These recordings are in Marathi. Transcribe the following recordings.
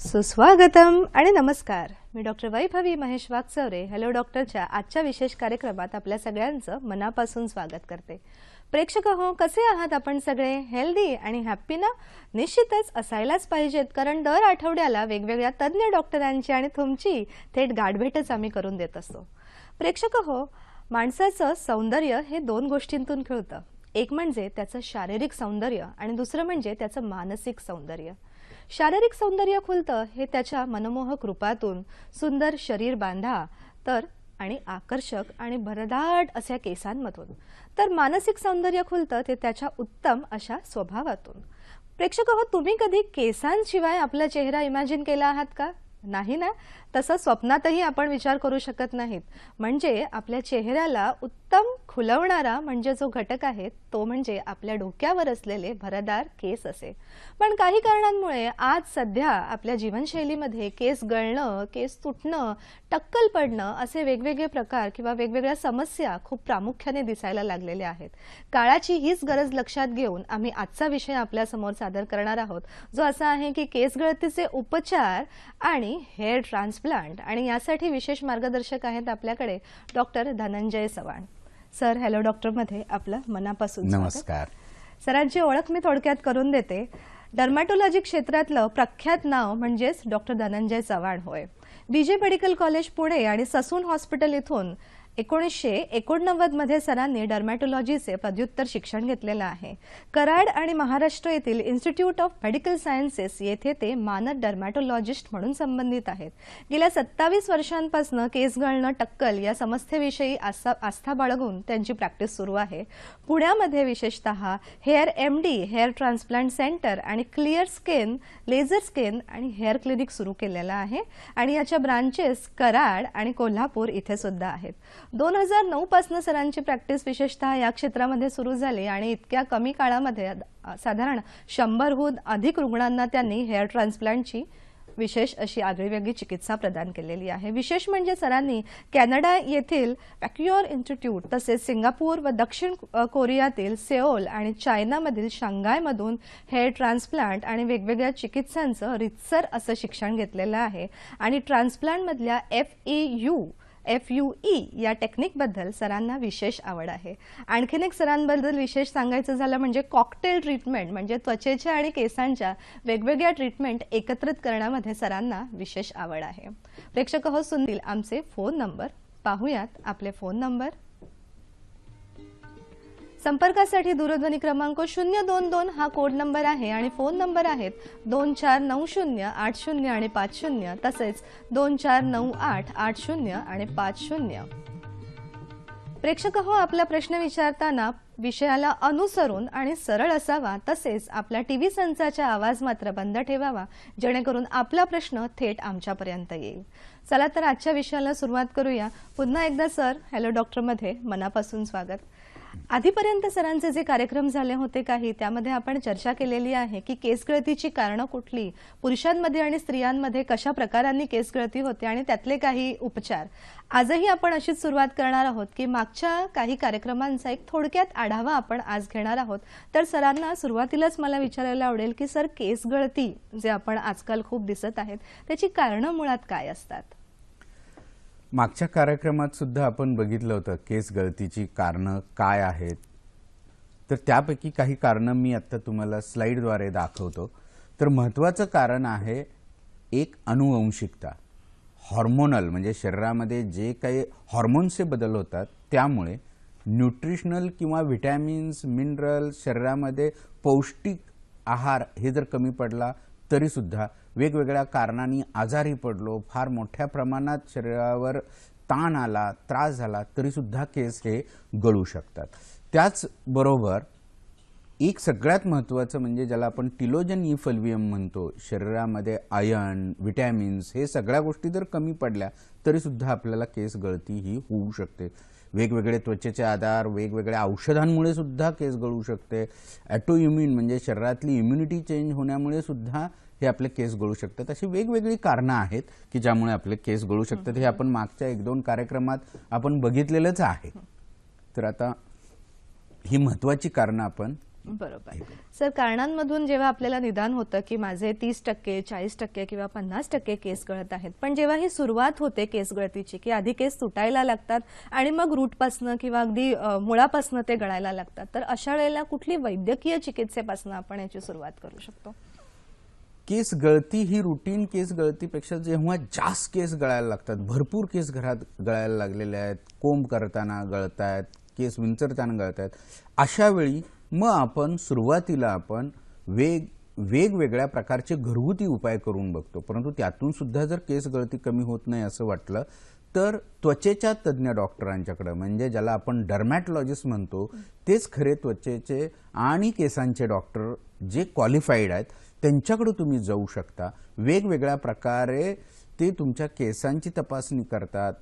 सुस्वागतम आणि नमस्कार. मी डॉक्टर वैभवी महेश वागचौरे हॅलो डॉक्टरच्या आजच्या विशेष कार्यक्रमात आपल्या सगळ्यांचं मनापासून स्वागत करते. प्रेक्षक हो, कसे आहात आपण सगळे? हेल्दी आणि हॅप्पी ना? निश्चितच असायलाच पाहिजेत, कारण दर आठवड्याला वेगवेगळ्या तज्ज्ञ डॉक्टरांची आणि तुमची थेट गाठभेटच आम्ही करून देत असतो. प्रेक्षक हो, माणसाचं सौंदर्य हे दोन गोष्टींतून खेळतं. एक म्हणजे त्याचं शारीरिक सौंदर्य आणि दुसरं म्हणजे त्याचं मानसिक सौंदर्य. शारीरिक सौंदर्य खुलतं हे त्याच्या मनमोहक रूपातून, सुंदर शरीर बांधा तर आणि आकर्षक आणि भरदाट अशा केसांमधून. तर मानसिक सौंदर्य खुलतं ते त्याच्या उत्तम अशा स्वभावातून. प्रेक्षक हो, तुम्ही कधी केसांशिवाय आपला चेहरा इमॅजिन केला आहात का? नाही ना? तसं स्वप्नातही आपण विचार करू शकत नाहीत. म्हणजे आपल्या चेहऱ्याला उत्तम खुलवणारा म्हणजे जो घटक आहे तो म्हणजे आपल्या डोक्यावर असलेले भरदार केस असे. पण काही कारणांमुळे आज सध्या आपल्या जीवनशैलीमध्ये केस गळणं, केस तुटणं, टक्कल पडणं असे वेगवेगळे प्रकार किंवा वेगवेगळ्या समस्या खूप प्रामुख्याने दिसायला लागलेल्या आहेत. काळाची हीच गरज लक्षात घेऊन आम्ही आजचा विषय आपल्यासमोर सादर करणार आहोत, जो असा आहे की केस गळतीचे उपचार आणि हेअर ट्रान्सप्लांट. आणि यासाठी विशेष मार्गदर्शक आहेत आपल्याकडे doctor Dhananjay Chavan sir. Hello डॉक्टरमध्ये आपलं मनापासून नमस्कार. सरांची ओळख मी थोडक्यात करून देते. डर्मॅटोलॉजी क्षेत्रातलं प्रख्यात नाव म्हणजेच डॉक्टर धनंजय चव्हाण होय. बीजे मेडिकल कॉलेज पुणे आणि ससून हॉस्पिटल इथून 1989 मध्ये सरांनी डर्मॅटोलॉजीचे पदव्युत्तर शिक्षण घेतलेलं आहे. कराड आणि महाराष्ट्र येथील इन्स्टिट्यूट ऑफ मेडिकल सायन्सेस येथे ते मानद डर्मॅटोलॉजिस्ट म्हणून संबंधित आहेत. गेल्या 27 वर्षांपासून केस गळणं, टक्कल या समस्येविषयी आस्था बाळगून त्यांची प्रॅक्टिस सुरू आहे. पुण्यामध्ये विशेषतः hair MD, hair transplant centre आणि क्लिअर स्किन, लेझर स्किन आणि हेअर क्लिनिक सुरू केलेलं आहे. आणि याच्या ब्रांचेस कराड आणि कोल्हापूर इथे सुद्धा आहेत. 2009 पासून सरांची प्रॅक्टिस विशेषतः या क्षेत्रामध्ये सुरू झाली आणि इतक्या कमी काळामध्ये साधारण 100हून अधिक रुग्णांना त्यांनी हेअर ट्रान्सप्लांटची विशेष अशी आगळीवेगळी चिकित्सा प्रदान केलेली आहे. विशेष म्हणजे सरांनी कॅनडा येथील पॅक्युअर इन्स्टिट्यूट, तसेच सिंगापूर व दक्षिण कोरियातील सेओल आणि चायनामधील शांघायमधून हेअर ट्रान्सप्लांट आणि वेगवेगळ्या चिकित्सांचं रितसर असं शिक्षण घेतलेलं आहे. आणि ट्रान्सप्लांटमधल्या FUE या टेक्निकबद्दल सरांना विशेष आवड आहे. आणखीन एक सरांबद्दल विशेष सांगायचं झालं म्हणजे कॉकटेल ट्रीटमेंट, म्हणजे त्वचेच्या आणि केसांच्या वेगवेगळ्या ट्रीटमेंट एकत्रित करण्यामध्ये सरांना विशेष आवड आहे. प्रेक्षक हो, सुनील आमचे फोन नंबर पाहूयात. आपले फोन नंबर संपर्कासाठी दूरध्वनी क्रमांक 022 हा कोड नंबर आहे आणि फोन नंबर आहेत 2490 80 आणि 50, तसेच 2498 80 आणि 50. प्रेक्षक हो, आपला प्रश्न विचारताना विषयाला अनुसरून आणि सरळ असावा, तसेच आपला टीव्ही संचाचा आवाज मात्र बंद ठेवावा, जेणेकरून आपला प्रश्न थेट आमच्यापर्यंत येईल. चला तर आजच्या विषयाला सुरुवात करूया. पुन्हा एकदा सर हॅलो डॉक्टरमध्ये मनापासून स्वागत. आधीपर्यंत सरांचे जे कार्यक्रम झाले होते काही, त्यामध्ये आपण चर्चा केलेली आहे की केसगळतीची कारणं कुठली, पुरुषांमध्ये आणि स्त्रियांमध्ये कशा प्रकारांनी केसगळती होते आणि त्यातले काही उपचार. आजही आपण अशीच सुरुवात करणार आहोत की मागच्या काही कार्यक्रमांचा एक थोडक्यात आढावा आपण आज घेणार आहोत. तर सरांना सुरुवातीलाच मला विचारायला आवडेल की सर, केसगळती जे आपण आजकाल खूप दिसत आहेत त्याची कारणं मुळात काय असतात? मागच्या कार्यक्रमात सुद्धा आपण बघितलं होतं केस गळतीची कारणं काय आहेत. तर त्यापैकी काही कारणं मी आता तुम्हाला स्लाइडद्वारे दाखवतो. तर महत्त्वाचं कारण आहे एक अनुवंशिकता, हॉर्मोनल, म्हणजे शरीरामध्ये जे काही हॉर्मोन्सचे बदल होतात त्यामुळे न्यूट्रिशनल किंवा व्हिटॅमिन्स, मिनरल्स, शरीरामध्ये पौष्टिक आहार हे जर कमी पडला तरी सुद्धा वेगवेगळ्या कारणांनी आजारी पडलो, फार मोठ्या प्रमाणात शरीरावर ताण आला, त्रास झाला तरी सुद्धा केस हे गळू शकतात. त्याचबरोबर एक सगळ्यात महत्त्वाचं म्हणजे ज्याला आपण टिलोजन इफल्वियम म्हणतो, शरीरामध्ये आयर्न, व्हिटॅमिन्स हे सगळ्या गोष्टी जर कमी पडल्या तरी सुद्धा आपल्याला केस गळती ही होऊ शकते. वेगवेगळे त्वचेचे आजार, वेगवेगळ्या औषधांमुळे सुद्धा केस गळू शकते. ॲटोइम्युन म्हणजे शरीरातली इम्युनिटी चेंज होण्यामुळे सुद्धा हे आपले केस गळू शकतात. अशी वेगवेगळी कारणं आहेत की ज्यामुळे आपले केस गळू शकतात. हे आपण मागच्या 1-2 कार्यक्रमात आपण बघितलेलंच आहे. तर आता ही महत्त्वाची कारणं आपण बरोबर. सर, कारणांमधून जेव्हा आपल्याला निदान होतं की माझे 30% 40% किंवा 50% केस गळत आहेत, पण जेव्हा ही सुरुवात होते केस गळतीची की आधी केस तुटायला लागतात आणि मग रूटपासनं किंवा अगदी मुळापासनं ते गळायला लागतात, तर अशा वेळेला कुठली वैद्यकीय चिकित्सेपासून आपण याची सुरुवात करू शकतो? केस गळती ही रुटीन केस गळतीपेक्षा जेव्हा जास्त केस गळायला लागतात, भरपूर केस घरात गळायला लागलेले आहेत, कोंब करताना गळतायत, केस विंचरताना गळतायत, अशा वेळी मग आपण सुरुवातीला वेगवेगळ्या प्रकारचे घरगुती उपाय करून बघतो. परंतु त्यातून सुद्धा जर केस गळती कमी होत नाही असं वाटलं तर त्वचेच्या तज्ज्ञ डॉक्टरांच्याकडे, म्हणजे ज्याला आपण डर्मॅटॉलॉजिस्ट म्हणतो, तेच खरे त्वचेचे आणि केसांचे डॉक्टर जे क्वालिफाईड आहेत त्यांच्याकडे तुम्ही जाऊ शकता. वेगवेगळ्या प्रकारे ते तुमच्या केसांची तपासणी करतात,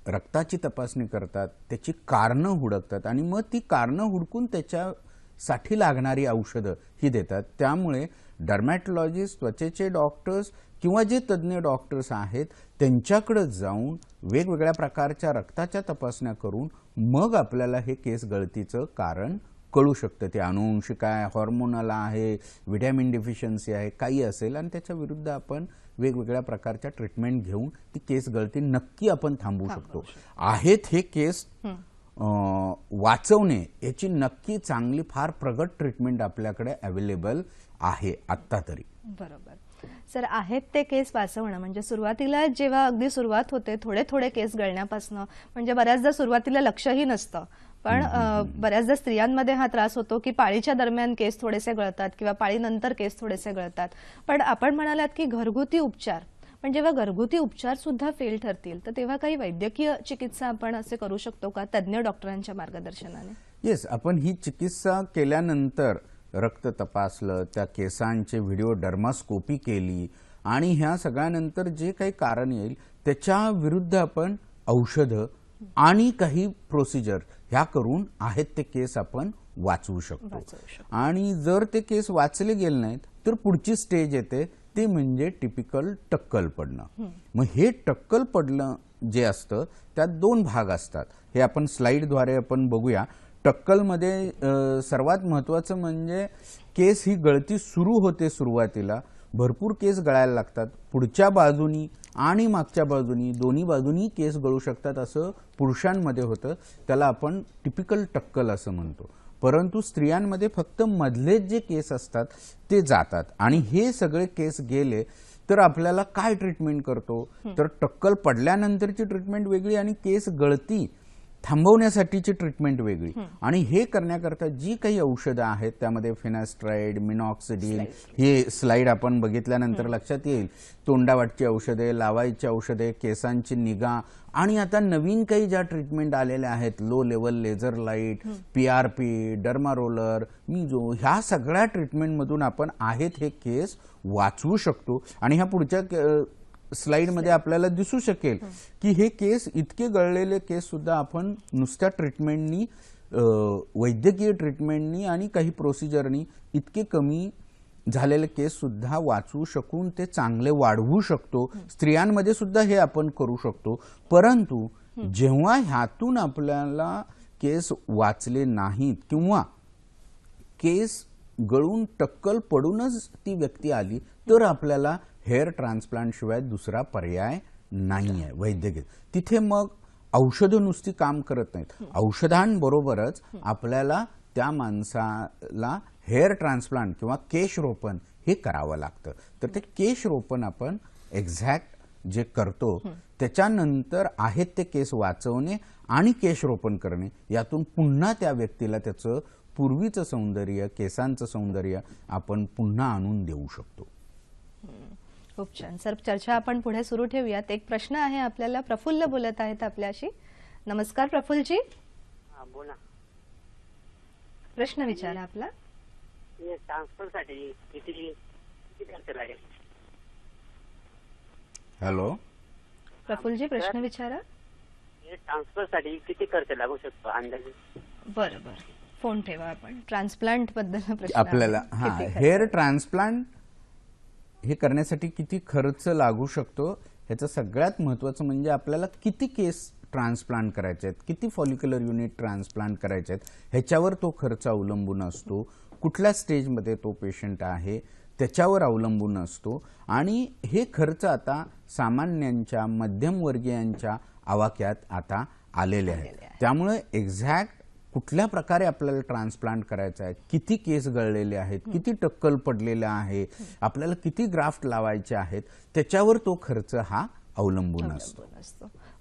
रक्ताची तपासणी करतात, त्याची कारणं हुडकतात आणि मग ती कारणं हुडकून त्याच्यासाठी लागणारी औषधं ही देतात. त्यामुळे डर्मॅटॉलॉजिस्ट, त्वचेचे डॉक्टर्स किंवा जे तज्ज्ञ डॉक्टर्स आहेत त्यांच्याकडे जाऊन वेगवेगळ्या प्रकारच्या रक्ताच्या तपासण्या करून मग आपल्याला हे केस गळतीचं कारण कळू शकतं. ते अनुवंशिक आहे, हॉर्मोनल आहे, व्हिटॅमिन डिफिशियन्सी आहे, काही असेल आणि त्याच्या विरुद्ध आपण वेगवेगळ्या प्रकारच्या ट्रीटमेंट घेऊन ती केस गळती नक्की आपण थांबवू शकतो. आहेत हे केस वाचवणे याची नक्की चांगली फार प्रगत ट्रीटमेंट आपल्याकडे अवेलेबल आहे आत्ता तरी. बरोबर. सर, आहेत ते केस वाचवणं म्हणजे सुरुवातीला जेव्हा अगदी सुरुवात होते थोडे थोडे केस गळण्यापासून, म्हणजे बऱ्याचदा सुरुवातीला लक्षही नसतं, पण बऱ्याचदा स्त्रियांमध्ये हा त्रास होतो की पाळीच्या दरम्यान केस थोडेसे गळतात किंवा पाळीनंतर केस थोडेसे गळतात. पण आपण म्हणालात की घरगुती उपचार, पण जेव्हा घरगुती उपचार सुद्धा फेल ठरतील तर तेव्हा काही वैद्यकीय चिकित्सा आपण असे करू शकतो का तज्ज्ञ डॉक्टरांच्या मार्गदर्शनाने? येस, आपण ही चिकित्सा केल्यानंतर रक्त तपासलं, त्या केसांचे व्हिडिओ डर्मास्कोपी केली आणि ह्या सगळ्यानंतर जे काही कारण येईल त्याच्या विरुद्ध आपण औषधं आणि काही प्रोसिजर ह्या करून आहेत ते केस आपण वाचवू शकतो. आणि जर ते केस वाचले गेले नाहीत तर पुढची स्टेज येते, ते म्हणजे टिपिकल टक्कल पडणं. मग हे टक्कल पडणं जे असतं त्यात दोन भाग असतात, हे आपण स्लाइडद्वारे आपण बघूया. टक्कलमध्ये सर्वात महत्त्वाचं म्हणजे केस ही गळती सुरू होते, सुरुवातीला भरपूर केस गळायला लागतात, पुढच्या बाजूनी आणि मागच्या बाजूनी दोन्ही बाजूनी केस गळू शकतात, असं पुरुषांमध्ये होतं, त्याला आपण टिपिकल टक्कल असं म्हणतो. परंतु स्त्रियांमध्ये फक्त मधले जे केस असतात ते जातात आणि हे सगळे केस गेले तर आपल्याला काय ट्रीटमेंट करतो, तर टक्कल पडल्यानंतरची ट्रीटमेंट वेगळी आणि केस गळती थांबवण्यासाठीची ट्रीटमेंट वेगळी. आणि हे करण्याकरता जी काही औषधं आहेत त्यामध्ये फिनास्ट्राइड, मिनॉक्सिडिल, हे स्लाइड आपण बघितल्यानंतर लक्षात येईल, तोंडावाटची औषधे, लावायची औषधे, केसांची निगा आणि आता नवीन काही ज्या ट्रीटमेंट आलेल्या आहेत, low level laser light, PRP, derma roller, Mizo, ह्या सगळ्या ट्रीटमेंटमधून आपण आहेत हे केस वाचवू शकतो. आणि ह्या पुढच्या स्लाइडमध्ये आपल्याला दिसू शकेल की हे केस, इतके गळलेले केस सुद्धा आपण नुसत्या ट्रीटमेंटनी, वैद्यकीय ट्रीटमेंटनी आणि काही प्रोसिजरनी इतके कमी झालेले केस सुद्धा वाचवू शकून ते चांगले वाढवू शकतो. स्त्रियांमध्ये सुद्धा हे आपण करू शकतो. परंतु जेव्हा ह्यातून आपल्याला केस वाचले नाहीत किंवा केस गळून टक्कल पडूनच ती व्यक्ती आली तर आपल्याला हेअर ट्रान्सप्लांट शिवाय दुसरा पर्याय नाही आहे वैद्यकीय. तिथे मग औषधं नुसती काम करत नाहीत, औषधांबरोबरच आपल्याला त्या माणसाला हेअर ट्रान्सप्लांट किंवा केशरोपण हे करावं लागतं. तर ते केशरोपण आपण एक्झॅक्ट जे करतो त्याच्यानंतर आहेत ते केस वाचवणे आणि केशरोपण करणे, यातून पुन्हा त्या व्यक्तीला त्याचं पूर्वीचं सौंदर्य, केसांचं सौंदर्य आपण पुन्हा आणून देऊ शकतो. खूप छान सर, चर्चा आपण पुढे सुरू ठेवूयात. एक प्रश्न आहे आपल्याला, प्रफुल्ल बोलत आहेत आपल्याशी. नमस्कार प्रफुल्लजी. बोला. प्रश्न विचारा आपला. ट्रान्सफर साठी किती खर्च लागेल? हॅलो प्रफुल्लजी, प्रश्न विचारा. ट्रान्सफर साठी किती खर्च लागू शकतो अंदाजे? बरोबर, फोन ठेवा. आपण ट्रान्सप्लांट बद्दल प्रश्न आपल्याला, हेअर ट्रान्सप्लांट हे करण्यासाठी किती खर्च लागू शकतो, ह्याचं सगळ्यात महत्त्वाचं म्हणजे आपल्याला किती केस ट्रान्सप्लांट करायचे आहेत, किती फॉलिक्युलर युनिट ट्रान्सप्लांट करायचे आहेत, ह्याच्यावर तो खर्च अवलंबून असतो. कुठल्या स्टेजमध्ये तो पेशंट आहे त्याच्यावर अवलंबून असतो आणि हे खर्च आता सामान्यांच्या मध्यमवर्गीयांच्या आवाक्यात आता आलेले आहेत. त्यामुळे एक्झॅक्ट कुठल्या प्रकारे आपल्याला ट्रान्सप्लांट करायचं आहे, किती केस गळलेले आहेत, किती टक्कल पडलेला आहे, आपल्याला किती ग्राफ्ट लावायचे आहेत, त्याच्यावर तो खर्च हा अवलंबून असतो.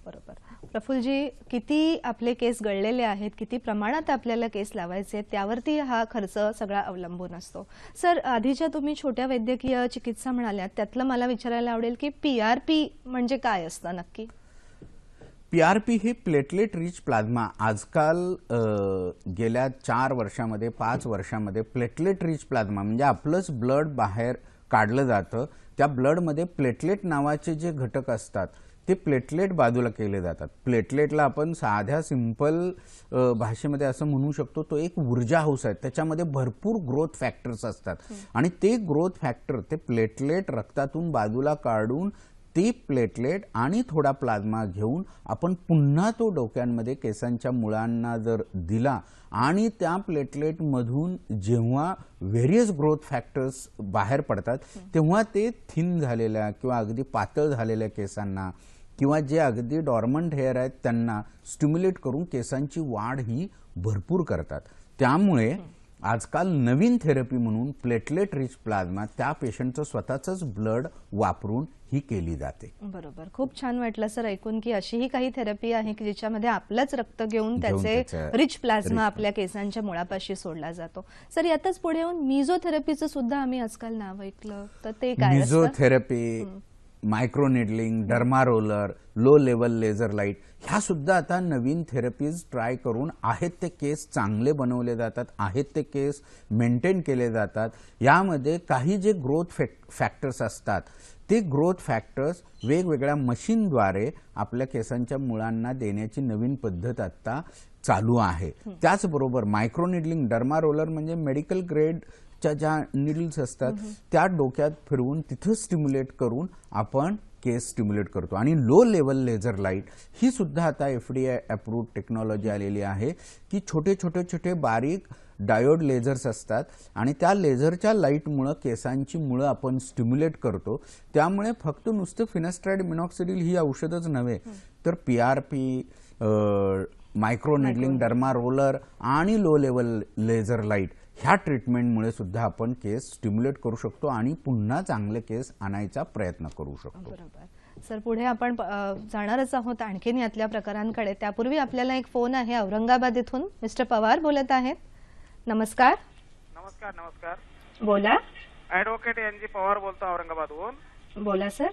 बरोबर. प्रफुल्लजी, किती आपले केस गळलेले आहेत, किती प्रमाणात आपल्याला केस लावायचे त्यावरती हा खर्च सगळा अवलंबून असतो. सर, आधीच्या तुम्ही छोट्या वैद्यकीय चिकित्सा म्हणाल्यात, त्यातलं मला विचारायला आवडेल की PRP म्हणजे काय असतं नक्की? PRP हे प्लेटलेट रिच प्लाझ्मा. आजकाल गेल्या 4 वर्षामध्ये 5 वर्षामध्ये प्लेटलेट रिच प्लाझ्मा म्हणजे आपलंच ब्लड बाहेर काढलं जातं. त्या ब्लडमध्ये प्लेटलेट नावाचे जे घटक असतात ते प्लेटलेट बाजूला केले जातात. प्लेटलेटला आपण साध्या सिंपल भाषेमध्ये असं म्हणू शकतो, तो एक ऊर्जा हाऊस आहे. त्याच्यामध्ये भरपूर ग्रोथ फॅक्टर्स असतात आणि ते ग्रोथ फॅक्टर ते प्लेटलेट रक्तातून बाजूला काढून ते प्लेटलेट आणि थोडा प्लाझ्मा घेऊन आपण पुन्हा तो डोक्यांमध्ये केसांच्या मुळांना जर दिला आणि त्या प्लेटलेटमधून जेव्हा व्हेरियस ग्रोथ फॅक्टर्स बाहेर पडतात तेव्हा ते थिन झालेल्या किंवा अगदी पातळ झालेल्या केसांना किंवा जे अगदी डॉर्मंट हेअर आहेत त्यांना स्टिम्युलेट करून केसांची वाढ ही भरपूर करतात. त्यामुळे आजकाल नवीन थेरपी म्हणून प्लेटलेट रिच प्लाझ्मा त्या पेशंटचं स्वतःचंच ब्लड वापरून ही केली जाते. बरोबर. खूप छान वाटलं सर ऐकून की अशीही काही थेरपी आहे की ज्याच्यामध्ये आपलंच रक्त घेऊन त्याचे रिच प्लाझ्मा आपल्या केसांच्या मुळापाशी सोडला जातो. सर, यातच पुढे येऊन मिझोथेरपीचं सुद्धा आम्ही आजकाल नाव ऐकलं, तर ते काय असतं? Mesotherapy, microneedling, derma roller, low level laser light ह्या सुद्धा आता नवीन थेरपीज ट्राय करून आहेत ते केस चांगले बनवले जातात, आहेत ते केस मेंटेन केले जातात. यामध्ये काही जे ग्रोथ फॅक्टर्स असतात ते ग्रोथ फॅक्टर्स वेगवेगळ्या मशीनद्वारे आपल्या केसांच्या मुळांना देण्याची नवीन पद्धत आता चालू आहे. त्याचबरोबर मायक्रोनिडलिंग, डर्मा रोलर म्हणजे मेडिकल ग्रेड ज्या निडल्स असतात त्या डोक्यात फिरवून तिथं स्टिम्युलेट करून आपण केस स्टिम्युलेट करतो. आणि लो लेवल लेझर लाईट ही सुद्धा आता FDA अप्रूव्ड टेक्नॉलॉजी आलेली आहे की छोटे छोटे छोटे बारीक डायोड लेझर्स असतात आणि त्या लेझरच्या लाईटमुळे केसांची मुळं आपण स्टिम्युलेट करतो. त्यामुळे फक्त नुसतं फिनास्ट्राइड मिनॉक्सिडिल ही औषधच नव्हे तर PRP, मायक्रोनिडलिंग, डर्मा रोलर आणि लो लेवल लेझर लाईट ह्या ट्रीटमेंटमुळे सुद्धा आपण केस स्टिम्युलेट करू शकतो आणि पुन्हा चांगले केस आणायचा प्रयत्न करू शकतो. बरोबर. सर, पुढे आपण जाणारच आहोत आणखीन यातल्या प्रकारांकडे. त्यापूर्वी आपल्याला एक फोन आहे औरंगाबाद इथून. मिस्टर पवार बोलत आहेत. नमस्कार. नमस्कार. नमस्कार. बोला. ॲडव्होकेट NG पवार बोलतो औरंगाबादहून. बोला सर.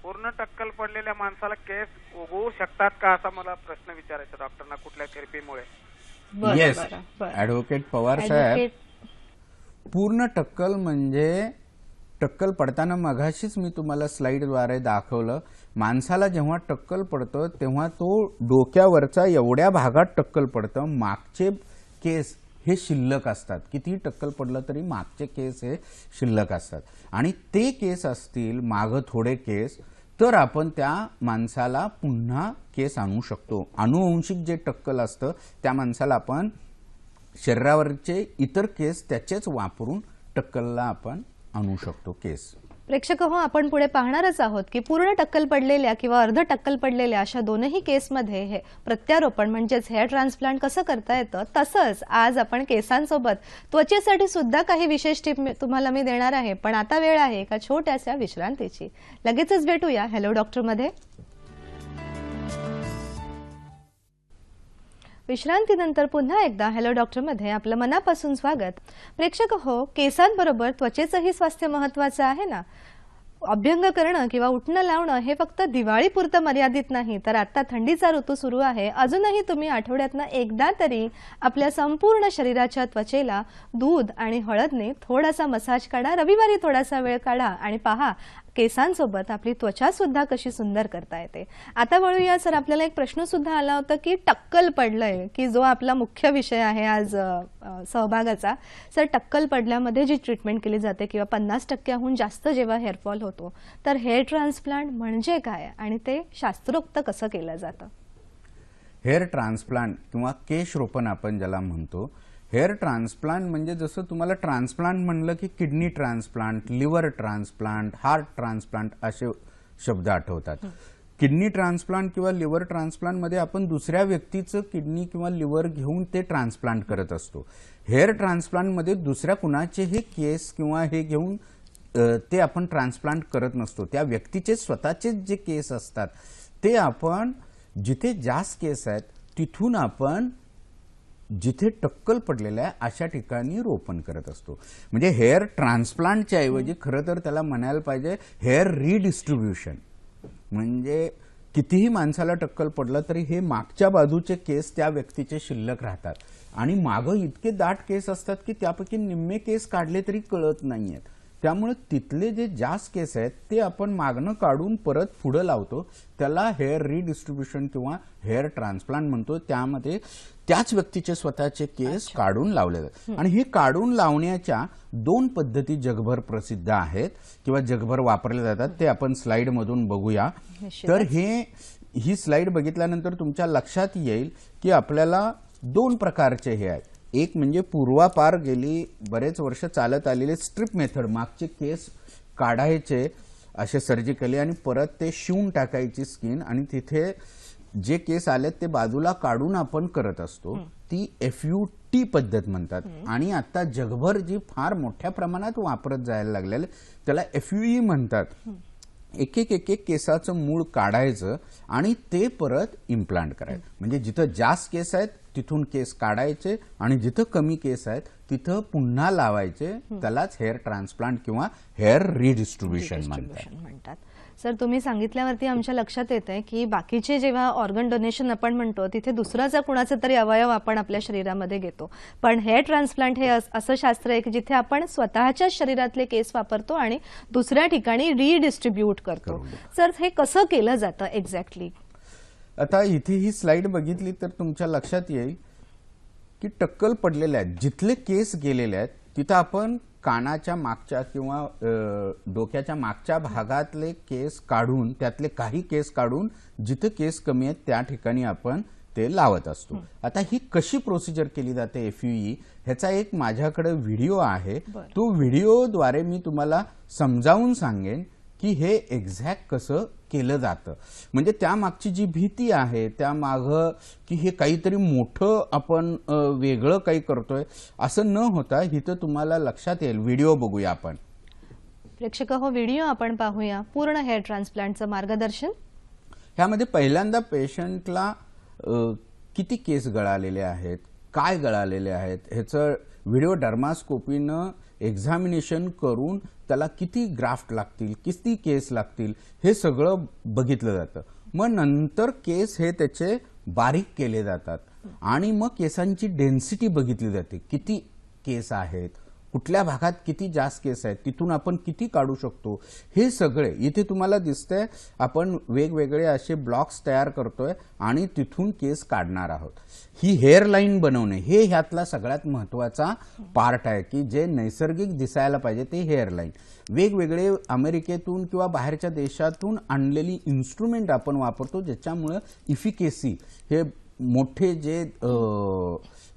पूर्ण टक्कल पडलेल्या माणसाला केस उगवू शकतात का असा मला प्रश्न विचारायचा डॉक्टरना कुठल्या थेरपीमुळे? येस, ॲडव्होकेट पवार साहेब, पूर्ण टक्कल म्हणजे टक्कल पडताना मघाशीच मी तुम्हाला स्लाइडद्वारे दाखवलं. माणसाला जेव्हा टक्कल पडतं तेव्हा तो डोक्यावरचा एवढ्या भागात टक्कल पडतं, मागचे केस हे शिल्लक असतात. किती टक्कल पडलं तरी मागचे केस हे शिल्लक असतात आणि ते केस असतील मागं थोडे केस तर आपण त्या माणसाला पुन्हा केस आणू शकतो. अनुवंशिक जे टक्कल असतं त्या माणसाला आपण शरीरावरचे इतर केस त्याचेच वापरून टक्कलला आपण आणू शकतो केस. प्रेक्षक हो, आपण पुढे पाहणारच आहोत की पूर्ण टक्कल पडलेल्या किंवा अर्ध टक्कल पडलेल्या अशा दोनही केसमध्ये हे प्रत्यारोपण म्हणजेच हेअर ट्रान्सप्लांट कसं करता येतं, तसंच आज आपण केसांसोबत त्वचेसाठी सुद्धा काही विशेष टिप तुम्हाला मी देणार आहे. पण आता वेळ आहे एका छोट्याशा विश्रांतीची. लगेचच भेटूया हॅलो डॉक्टरमध्ये. विश्रांतीनंतर पुन्हा एकदा हॅलो डॉक्टरमध्ये आपलं मनापासून स्वागत. प्रेक्षक हो, केसांबरोबर त्वचेचंही स्वास्थ्य महत्त्वाचं आहे ना. अभ्यंग करणं किंवा उठणं लावणं हे फक्त दिवाळीपुरतं मर्यादित नाही, तर आता थंडीचा ऋतू सुरू आहे. अजूनही तुम्ही आठवड्यातनं एकदा तरी आपल्या संपूर्ण शरीराच्या त्वचेला दूध आणि हळदने थोडासा मसाज काढा. रविवारी थोडासा वेळ काढा आणि पहा केसांसोबत आपली त्वचा सुद्धा कशी सुंदर करता येते. आता वळूया सर, आपल्याला एक प्रश्न सुद्धा आला होता की टक्कल पडलंय, की जो आपला मुख्य विषय आहे आज सहभागाचा. सर, टक्कल पडल्यामध्ये जी ट्रीटमेंट केली जाते किंवा 50%हून जास्त जेव्हा हेअरफॉल होतो तर हेअर ट्रान्सप्लांट म्हणजे काय आणि ते शास्त्रोक्त कसं केलं जातं? हेअर ट्रान्सप्लांट किंवा केश रोपण आपण ज्याला म्हणतो, हेअर ट्रान्सप्लांट म्हणजे जसं तुम्हाला ट्रान्सप्लांट म्हणलं की kidney transplant, liver transplant, heart transplant असे शब्द आठवतात. किडनी ट्रान्सप्लांट किंवा लिव्हर ट्रान्सप्लांटमध्ये आपण दुसऱ्या व्यक्तीचं किडनी किंवा लिव्हर घेऊन ते ट्रान्सप्लांट करत असतो. हेअर ट्रान्सप्लांटमध्ये दुसऱ्या कुणाचे हे केस किंवा हे घेऊन ते आपण ट्रान्सप्लांट करत नसतो. त्या व्यक्तीचे स्वतःचे जे केस असतात ते आपण जिथे जास्त केस आहेत तिथून आपण जिथे टक्कल पडलेलं आहे अशा ठिकाणी रोपण करत असतो. म्हणजे हेअर ट्रान्सप्लांटच्या ऐवजी खरं तर त्याला म्हणायला पाहिजे हेअर रिडिस्ट्रीब्युशन. म्हणजे कितीही माणसाला टक्कल पडलं तरी हे मागच्या बाजूचे केस त्या व्यक्तीचे शिल्लक राहतात आणि मागं इतके दाट केस असतात की त्यापैकी निम्मे केस काढले तरी कळत नाहीयेत. त्यामुळे तिथले जे जास्त केस आहेत ते आपण मागणं काढून परत पुढं लावतो. त्याला हेअर रिडिस्ट्रीब्युशन किंवा हेअर ट्रान्सप्लांट म्हणतो. त्यामध्ये त्याच व्यक्तीचे स्वतःचे केस काढून लावले जातात. आणि हे काढून लावण्याच्या 2 पद्धती जगभर प्रसिद्ध आहेत किंवा जगभर वापरल्या जातात. ते आपण स्लाइड मधून बघूया. तर ही स्लाइड बघितल्यानंतर तुमच्या लक्षात येईल की आपल्याला 2 प्रकारचे हे आहेत. एक म्हणजे पूर्वापार गेली बरेच वर्ष चालत आलेले स्ट्रिप मेथड, मागचे केस काढायचे असे सर्जिकली आणि परत ते शिवून टाकायची स्किन आणि तिथे जे केस आलेत ते बाजूला काढून आपण करत असतो. ती FUT पद्धत म्हणतात. आणि आता जगभर जी फार मोठ्या प्रमाणात वापरत जायला लागलेलं त्याला FUE म्हणतात. एक एक केसाचं मूळ काढायचं आणि ते परत इम्प्लांट करायचं. म्हणजे जिथं जास्त केस आहेत तिथून केस काढायचे आणि जिथं कमी केस आहेत तिथं पुन्हा लावायचे. त्यालाच हेअर ट्रान्सप्लांट किंवा हेअर रिडिस्ट्रीब्युशन म्हणतात. सर, तुम्ही सांगितल्यावरती आमच्या लक्षात येत आहे की बाकीचे जेव्हा ऑर्गन डोनेशन आपण म्हणतो तिथे दुसराचा कुणाचा तरी अवयव आपण आपल्या शरीरामध्ये घेतो, पण हेअर ट्रान्सप्लांट हे असं शास्त्र आहे की जिथे आपण स्वतःच्या शरीरातले केस वापरतो आणि दुसऱ्या ठिकाणी रिडिस्ट्रीब्यूट करतो. सर, हे कसं केलं जातं एक्झॅक्टली? आता इथे ही स्लाइड बघितली तर तुमच्या लक्षात येईल की टक्कल पडलेले आहेत, जिथले केस गेलेले आहेत तिथं आपण कानाच्या मागच्या किंवा डोक्याच्या मागच्या भागातले केस काढून त्यातले काही केस काढून जिथे केस कमी आहेत त्या ठिकाणी आपण ते लावत असतो. आता ही कशी प्रोसिजर केली जाते FUE ह्याचा एक माझ्याकडे व्हिडिओ आहे. तो व्हिडिओद्वारे मी तुम्हाला समजावून सांगेन की हे एक्झॅक्ट कसं केलं जातं. म्हणजे त्या मागची जी भीती आहे त्या माग की हे काहीतरी मोठं आपण वेगळं काही करतोय असं न होता इथं तुम्हाला लक्षात येईल. व्हिडिओ बघूया आपण. प्रेक्षक हो, व्हिडिओ आपण पाहूया. पूर्ण हेअर ट्रान्सप्लांटचं मार्गदर्शन. ह्यामध्ये पहिल्यांदा पेशंटला किती केस गळालेले आहेत, काय गळालेले आहेत ह्याचं व्हिडिओ डर्मास्कोपीनं एक्झामिनेशन करून त्याला किती ग्राफ्ट लागतील, किती केस लागतील हे सगळं बघितलं जातं. मग नंतर केस हे त्याचे बारीक केले जातात आणि मग केसांची डेन्सिटी बघितली जाते. किती केस आहेत, कुठल्या भागात किती जास्त केस आहेत, तिथून आपण किती काढू शकतो हे सगळे इथे तुम्हाला दिसतंय. आपण वेगवेगळे असे ब्लॉक्स तयार करतोय आणि तिथून केस काढणार आहोत. ही हेअर लाईन बनवणे हे ह्यातला सगळ्यात महत्वाचा पार्ट आहे की जे नैसर्गिक दिसायला पाहिजे ते हेअर लाईन. वेगवेगळे अमेरिकेतून किंवा बाहेरच्या देशातून आणलेली इन्स्ट्रुमेंट आपण वापरतो ज्याच्यामुळे इफिकेसी हे मोठे जे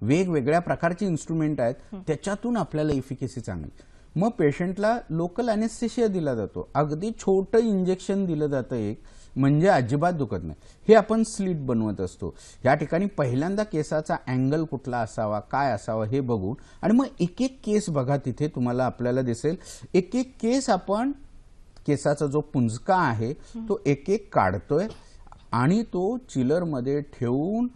वेगवेगळ्या प्रकारचे इन्स्ट्रुमेंट आहेत त्याच्यातून आपल्याला इफिकेसी चांगली. मग पेशंटला लोकल अनेस्थेशिया दिला जातो. अगदी छोटं इंजेक्शन दिलं जातं एक, म्हणजे अजिबात दुखत नाही. हे आपण स्लिट बनवत असतो. या ठिकाणी पहिल्यांदा केसाचा अँगल कुठला असावा, काय असावा हे बघून आणि मग एक एक केस बघा तिथे तुम्हाला आपल्याला दिसेल. एक एक केस आपण केसाचा जो पुंजका आहे तो एक एक काढतोय आणि तो चिलरमध्ये ठेवून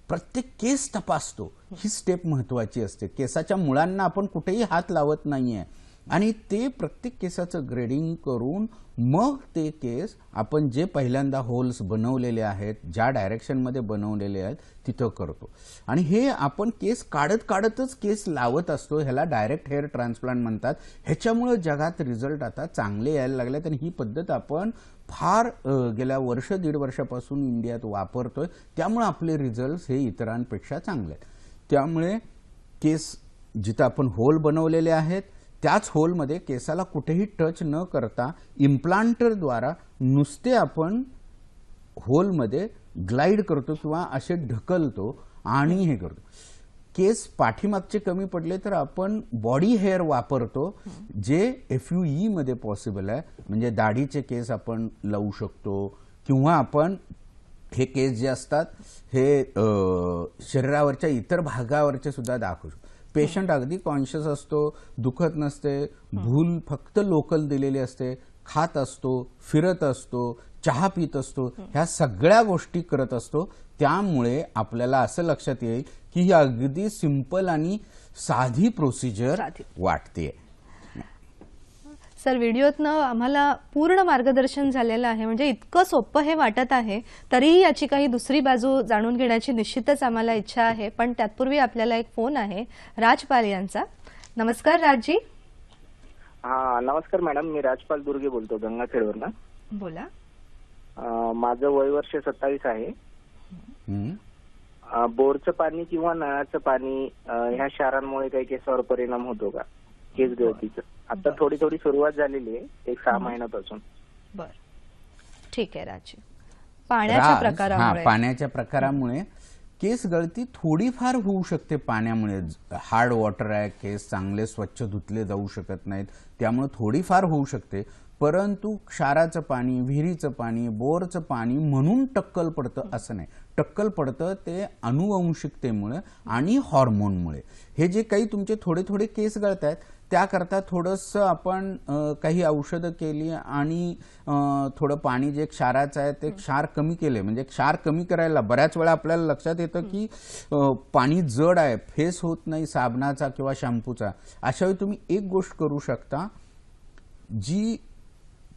प्रत्येक केस तपासतो. ही स्टेप महत्वाची असते. केसाच्या मुळांना आपण कुठेही हात लावत नाहीये आणि ते प्रत्येक केसाचं ग्रेडिंग करून मग ते केस आपण जे पहिल्यांदा होल्स बनवलेले आहेत, ज्या डायरेक्शनमध्ये बनवलेले आहेत तिथं करतो. आणि हे आपण केस काढत काढतच केस लावत असतो. ह्याला डायरेक्ट हेअर ट्रान्सप्लांट म्हणतात. ह्याच्यामुळे जगात रिझल्ट आता चांगले यायला लागलेत आणि ही पद्धत आपण फार गेल्या वर्ष दीड वर्षापासून इंडियात वापरतोय. त्यामुळे आपले रिझल्ट हे इतरांपेक्षा चांगले आहेत. त्यामुळे केस जिथं आपण होल बनवलेले आहेत त्याच होलमध्ये केसाला कुठेही टच न करता इम्प्लांटरद्वारा नुसते आपण होलमध्ये ग्लाइड करतो किंवा असे ढकलतो आणि हे करतो. केस पाठीमागचे कमी पडले तर आपण बॉडी हेअर वापरतो, जे FUE मध्ये पॉसिबल आहे. म्हणजे दाढीचे केस आपण लावू शकतो, किंवा आपण हे केस जे असतात हे शरीरावरच्या इतर भागावरचे सुद्धा दाखवू शकतो. पेशंट अगदी कॉन्शियस असतो, दुखत नसते, भूल फक्त लोकल दिलेली असते, खात असतो, फिरत असतो, चहा पित असतो, ह्या सगळ्या गोष्टी करत असतो. त्यामुळे आपल्याला असं लक्षात येईल की ही अगदी सिंपल आणि साधी प्रोसिजर वाटते. सर, व्हिडिओतनं आम्हाला पूर्ण मार्गदर्शन झालेलं आहे. म्हणजे इतकं सोपं हे वाटत आहे, तरीही याची काही दुसरी बाजू जाणून घेण्याची निश्चितच आम्हाला इच्छा आहे. पण त्यापूर्वी आपल्याला एक फोन आहे राजपाल यांचा. नमस्कार राजजी. हा नमस्कार मॅडम, मी राजपाल दुर्गे बोलतो गंगाखेडवरनं. बोला. माझं वय वर्ष 27 आहे. बोरचं पाणी किंवा नळाचं पाणी ह्या क्षारांमुळे काही केसावर परिणाम होतो का, केस गळतीचं? आता थोडी थोडी सुरुवात झालेली आहे, 1-6 महिन्यापासून. बर, ठीक आहे राजजी. पाण्याच्या प्रकारामुळे पाण्याच्या प्रकारामुळे केस गळती थोडीफार होऊ शकते. पाण्यामुळे हार्ड वॉटर आहे, केस चांगले स्वच्छ धुतले जाऊ शकत नाहीत, त्यामुळे थोडीफार होऊ शकते. परंतु क्षाराचं पाणी, विहिरीचं पाणी, बोरचं पाणी म्हणून टक्कल पडतं असं नाही. टक्कल पडतं ते अनुवंशिकतेमुळे आणि हॉर्मोनमुळे. हे जे काही तुमचे थोडे थोडे केस गळत आहेत त्याकरता थोडंसं आपण काही औषधं केली आणि थोडं पाणी जे क्षाराचं आहे ते क्षार कमी केले. म्हणजे क्षार कमी करायला बऱ्याच वेळा आपल्याला लक्षात येतं की पाणी जड आहे, फेस होत नाही साबणाचा किंवा शॅम्पूचा. अशा वेळी तुम्ही एक गोष्ट करू शकता, जी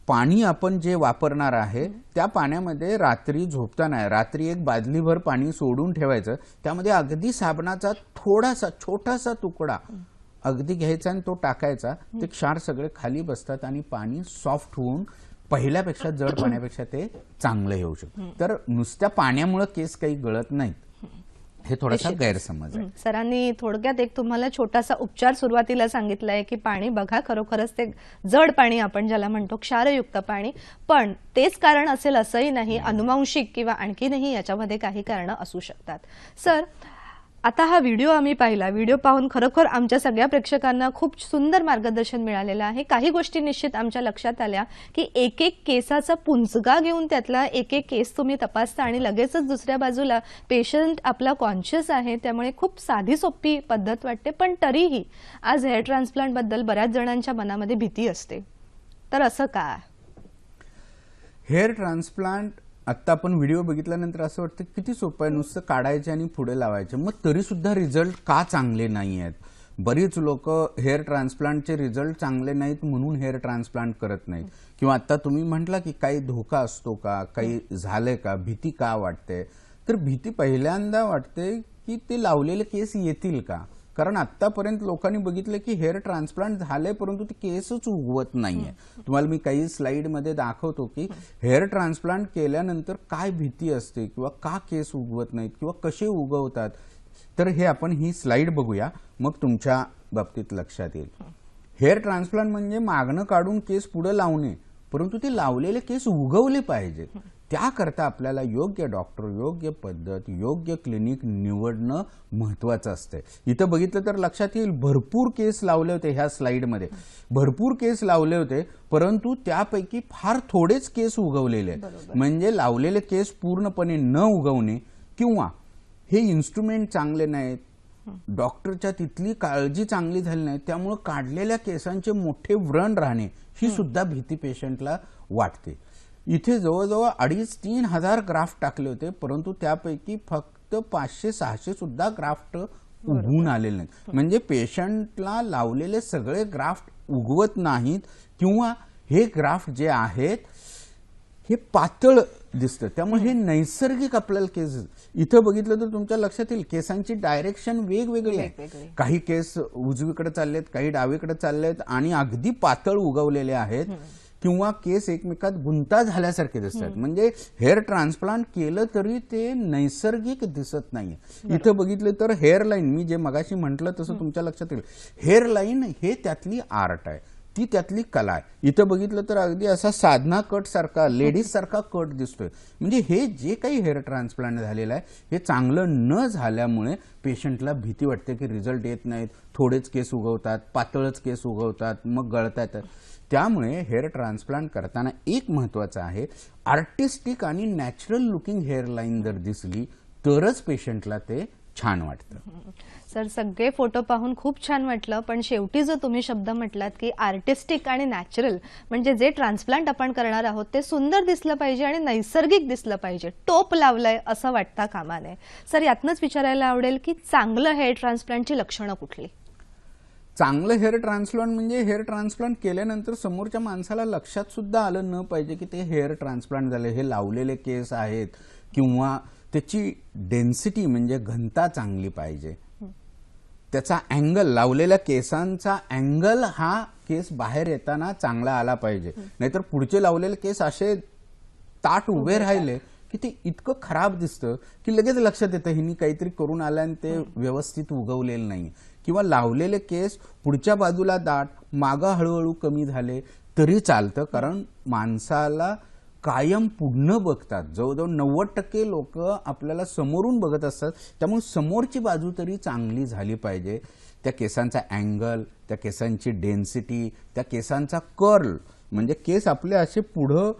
पाणी आपण जे वापरणार आहे त्या पाण्यामध्ये रात्री झोपताना रात्री एक बादलीभर पाणी सोडून ठेवायचं. त्यामध्ये अगदी साबणाचा थोडासा छोटासा तुकडा अगदी घ्यायचा आणि तो टाकायचा. ते क्षार सगळे खाली बसतात आणि पाणी सॉफ्ट होऊन पहिल्यापेक्षा जड पाण्यापेक्षा ते चांगलं येऊ शकतं. तर नुसत्या पाण्यामुळे केस काही गळत नाहीत, हे थोडासा गैरसमज आहे. सरांनी थोडक्यात एक तुम्हाला छोटासा उपचार सुरुवातीला सांगितलाय की पाणी बघा, खरोखरच ते जड पाणी आपण ज्याला म्हणतो, क्षारयुक्त पाणी. पण तेच कारण असेल असंही नाही, अनुवांशिक किंवा आणखीनही याच्यामध्ये काही कारणं असू शकतात. सर, आता हा व्हिडिओ आम्ही पाहिला. व्हिडिओ पाहून खरोखर आमच्या सगळ्या प्रेक्षकांना खूप सुंदर मार्गदर्शन मिळालेलं आहे. काही गोष्टी निश्चित आमच्या लक्षात आल्या की एक एक केसाचा पुंजगा घेऊन त्यातला एक एक केस तुम्ही तपासता आणि लगेचच दुसऱ्या बाजूला पेशंट आपला कॉन्शियस आहे. त्यामुळे खूप साधी सोपी पद्धत वाटते. पण तरीही आज हेअर ट्रान्सप्लांट बद्दल बऱ्याच जणांच्या मनामध्ये भीती असते. तर असं का? हेअर ट्रान्सप्लांट आत्ता आपण व्हिडिओ बघितल्यानंतर असं वाटतं किती सोपं आहे, नुसतं काढायचे आणि पुढे लावायचे. मग तरी सुद्धा रिझल्ट का चांगले नाही आहेत? बरीच लोक हेअर ट्रान्सप्लांटचे रिझल्ट चांगले नाहीत म्हणून हेअर ट्रान्सप्लांट करत नाहीत. किंवा आता तुम्ही म्हटला की काही धोका असतो का, काही झालंय का, भीती का वाटते? तर भीती पहिल्यांदा वाटते की ते लावलेले केस येतील का. कारण आतापर्यंत लोकांनी बघितलं की हेअर ट्रान्सप्लांट झाले परंतु ते केसच उगवत नाहीये. तुम्हाला मी काही स्लाइडमध्ये दाखवतो की हेअर ट्रान्सप्लांट केल्यानंतर काय भीती असते किंवा का केस उगवत नाहीत किंवा कसे उगवतात. तर हे आपण ही स्लाइड बघूया, मग तुमच्या बाबतीत लक्षात येईल. हेअर ट्रान्सप्लांट म्हणजे मागणं काढून केस पुढे लावणे, परंतु ते लावलेले केस उगवले पाहिजेत. त्याकरता आपल्याला योग्य डॉक्टर, योग्य पद्धत, योग्य क्लिनिक निवडणं महत्वाचं असते. इथं बघितलं तर लक्षात येईल भरपूर केस लावले होते. ह्या स्लाइडमध्ये भरपूर केस लावले होते, परंतु त्यापैकी फार थोडेच केस उगवलेले. म्हणजे लावलेले केस पूर्णपणे न उगवणे किंवा हे इन्स्ट्रुमेंट चांगले नाहीत, डॉक्टरच्या तिथली काळजी चांगली झाली नाही, त्यामुळे काढलेल्या केसांचे मोठे व्रण राहणे ही सुद्धा भीती पेशंटला वाटते. इथे जवळजवळ 2,500-3 हजार ग्राफ्ट टाकले होते, परंतु त्यापैकी फक्त 500-600 सुद्धा ग्राफ्ट उगवून आलेले नाहीत. म्हणजे पेशंटला लावलेले सगळे ग्राफ्ट उगवत नाहीत किंवा हे ग्राफ्ट जे आहेत हे पातळ दिसतं. त्यामुळे हे नैसर्गिक आपल्याला केस. इथं बघितलं तर तुमच्या लक्षात येईल केसांची डायरेक्शन वेगवेगळी आहे. काही केस उजवीकडे चाललेत, काही डावीकडे चाललेत आणि अगदी पातळ उगवलेले आहेत किंवा केस एकमेकात गुंता झाल्यासारखे दिसतात. म्हणजे हेअर ट्रान्सप्लांट केलं तरी ते नैसर्गिक दिसत नाहीये. इथं बघितलं तर हेअर लाईन, मी जे मगाशी म्हटलं तसं तुमच्या लक्षात येईल, हेअर लाईन हे त्यातली आर्ट आहे. ती त्यातली कला आहे. इथं बघितलं तर अगदी असा साधना कट सारखा, लेडीज सारखा कट दिसतोय. म्हणजे हे जे काही हेअर ट्रान्सप्लांट झालेलं आहे हे चांगलं न झाल्यामुळे पेशंटला भीती वाटते की रिझल्ट येत नाहीत, थोडेच केस उगवतात, पातळच केस उगवतात, मग गळतात. त्यामुळे हेअर ट्रान्सप्लांट करताना एक महत्त्वाचं आहे, आर्टिस्टिक आणि नॅचरल लुकिंग हेअरलाईन जर दिसली तरच पेशंटला ते छान वाटतं. सर, सगळे फोटो पाहून खूप छान वाटलं, पण शेवटी जो तुम्ही शब्द म्हटलात की आर्टिस्टिक आणि नॅचरल, म्हणजे जे ट्रान्सप्लांट आपण करणार आहोत ते सुंदर दिसलं पाहिजे आणि नैसर्गिक दिसलं पाहिजे, टोप लावलंय असं वाटता कामा नये. सर, यातनंच विचारायला आवडेल की चांगलं हेअर ट्रान्सप्लांटची लक्षणं कुठली? चांगलं हेअर ट्रान्सप्लांट म्हणजे हेअर ट्रान्सप्लांट केल्यानंतर समोरच्या माणसाला लक्षात सुद्धा आलं न पाहिजे की ते हेअर ट्रान्सप्लांट झाले, हे लावलेले केस आहेत, किंवा त्याची डेन्सिटी म्हणजे घनता चांगली पाहिजे, त्याचा अँगल, लावलेल्या केसांचा अँगल हा केस बाहेर येताना चांगला आला पाहिजे. नाहीतर पुढचे लावलेले केस असे ताट उभे राहिले की ते इतकं खराब दिसतं की लगेच लक्षात येतं हिनी काहीतरी करून आलं आणि ते व्यवस्थित उगवलेलं नाही. किंवा लावलेले केस पुढच्या बाजूला दाट, मागं हळूहळू कमी झाले तरी चालतं, कारण माणसाला कायम पुढनं बघतात. जवळजवळ 90% लोक आपल्याला समोरून बघत असतात. त्यामुळे समोरची बाजू तरी चांगली झाली पाहिजे. त्या केसांचा अँगल, त्या केसांची डेन्सिटी, त्या केसांचा कर्ल, म्हणजे केस आपले असे पुढं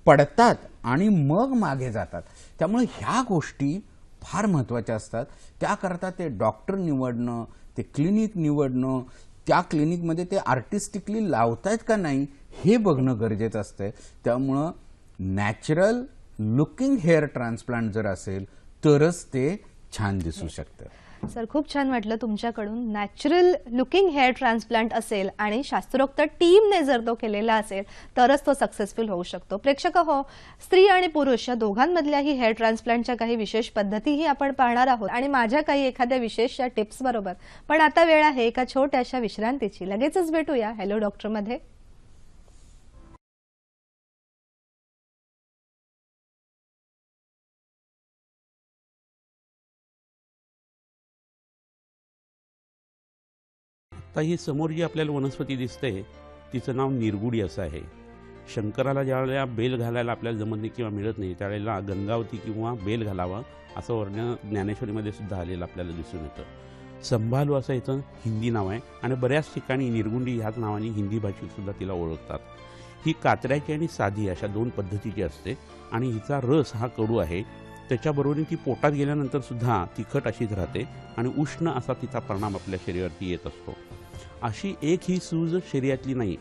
पडतात आणि मग मागे जातात. त्यामुळे ह्या गोष्टी फार महत्त्वाच्या असतात. त्याकरता ते डॉक्टर निवडणं, ते क्लिनिक निवडणं, त्या क्लिनिकमध्ये ते आर्टिस्टिकली लावतायत का नाही हे बघणं गरजेचं असतंय. त्यामुळं नॅचरल लुकिंग हेअर ट्रान्सप्लांट जर असेल तरच ते छान दिसू शकतं. सर, खूप छान वाटलं तुमच्याकडून. नॅचरल लुकिंग हेअर ट्रान्सप्लांट असेल आणि शास्त्रोक्त टीमने जर तो केलेला असेल तरच तो सक्सेसफुल होऊ शकतो. प्रेक्षक हो, स्त्री आणि पुरुष या दोघांमधल्याही हेअर ट्रान्सप्लांटच्या काही विशेष पद्धतीही आपण पाहणार आहोत आणि माझ्या काही एखाद्या विशेष टिप्स बरोबर. पण आता वेळ आहे एका छोट्याशा विश्रांतीची. लगेचच भेटूया हॅलो डॉक्टरमध्ये. आता ही समोर जी आपल्याला वनस्पती दिसते तिचं नाव निरगुडी असं आहे. शंकराला ज्यावेळेला बेल घालायला आपल्याला जमत नाही किंवा मिळत नाही त्यावेळेला गंगावती किंवा बेल घालावा असं वर्णन ज्ञानेश्वरीमध्ये सुद्धा आलेलं आपल्याला दिसून येतं. संभालू असं याचं हिंदी नाव आहे आणि बऱ्याच ठिकाणी निरगुंडी ह्याच नावाने हिंदी भाषेत सुद्धा तिला ओळखतात. ही कातऱ्याची आणि साधी अशा दोन पद्धतीची असते आणि हिचा रस हा कडू आहे. त्याच्याबरोबर ती पोटात गेल्यानंतर सुद्धा तिखट अशीच राहते आणि उष्ण असा तिचा परिणाम आपल्या शरीरावरती येत असतो. अशी एक ही सूज शरीरातली नाही,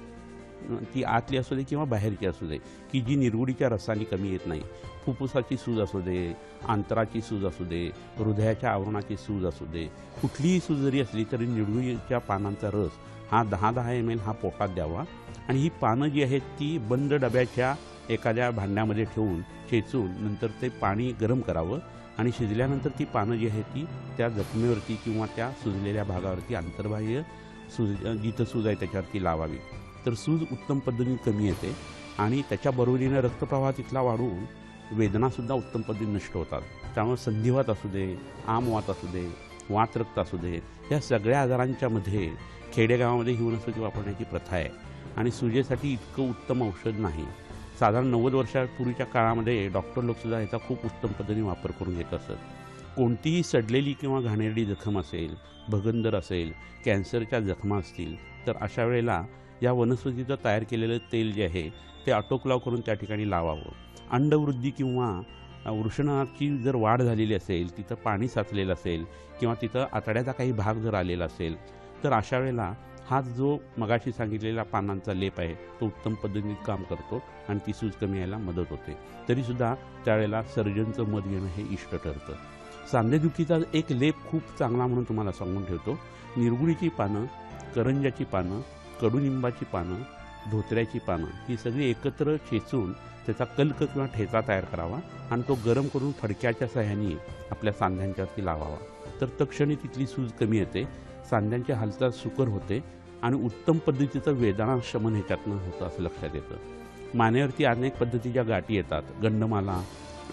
ती आतली असू दे किंवा बाहेरची असू दे, की जी निरगुडीच्या रसाने कमी येत नाही. फुफ्फुसाची सूज असू दे, आंतराची सूज असू दे, हृदयाच्या आवरणाची सूज असू दे, कुठलीही सूज जरी असली तरी निरगुडीच्या पानांचा रस हा 10-10 ml हा पोटात द्यावा आणि ही पानं जी आहेत ती बंद डब्याच्या एखाद्या भांड्यामध्ये ठेवून चेचून नंतर ते पाणी गरम करावं आणि शिजल्यानंतर ती पानं जी आहेत ती त्या जखमेवरती किंवा त्या सुजलेल्या भागावरती अंतर्बाह्य जिथं सूज आहे त्याच्यावरती लावावी. तर सूज उत्तम पद्धतीने कमी येते आणि त्याच्या बरोबरीने रक्तप्रवाह तिथला वाढून वेदनासुद्धा उत्तम पद्धतीने नष्ट होतात. त्यामुळे संधिवात असू दे, आमवात असू दे, वातरक्त असू दे, या सगळ्या आजारांच्या मध्ये खेडेगावामध्ये ही वनस्पती वापरण्याची प्रथा आहे आणि सुजेसाठी इतकं उत्तम औषध नाही. साधारण 90 वर्षापूर्वीच्या काळामध्ये डॉक्टर लोकसुद्धा याचा खूप उत्तम पद्धतीने वापर करून घेत असत. कोणतीही सडलेली किंवा घाणेरडी जखम असेल, भगंदर असेल, कॅन्सरच्या जखमा असतील तर अशा वेळेला या वनस्पतीचं तयार केलेलं तेल जे आहे ते आटोक्लाव करून त्या ठिकाणी लावावं. अंडवृद्धी किंवा वृषणाची जर वाढ झालेली असेल, तिथं पाणी साचलेलं असेल किंवा तिथं आतड्याचा काही भाग जर आलेला असेल तर अशा वेळेला हा जो मगाशी सांगितलेला पानांचा लेप आहे तो उत्तम पद्धतीने काम करतो आणि ती सूज कमी यायला मदत होते. तरीसुद्धा त्यावेळेला सर्जनचं मत घेणं हे इष्ट ठरतं. सांधेदुखीचा एक लेप खूप चांगला म्हणून तुम्हाला सांगून ठेवतो. निरगुडीची पानं, करंजाची पानं, कडुनिंबाची पानं, धोत्र्याची पानं ही सगळी एकत्र चेचून त्याचा कल्क किंवा ठेचा तयार करावा आणि तो गरम करून फडक्याच्या सहाय्याने आपल्या सांध्यांच्यावरती लावावा. तर तत्क्षणी तिथली सूज कमी येते, सांध्यांची हालचाल सुकर होते आणि उत्तम पद्धतीचं वेदना शमन ह्याच्यातनं होतं असं लक्षात येतं. मानेवरती अनेक पद्धतीच्या गाठी येतात, गंडमाला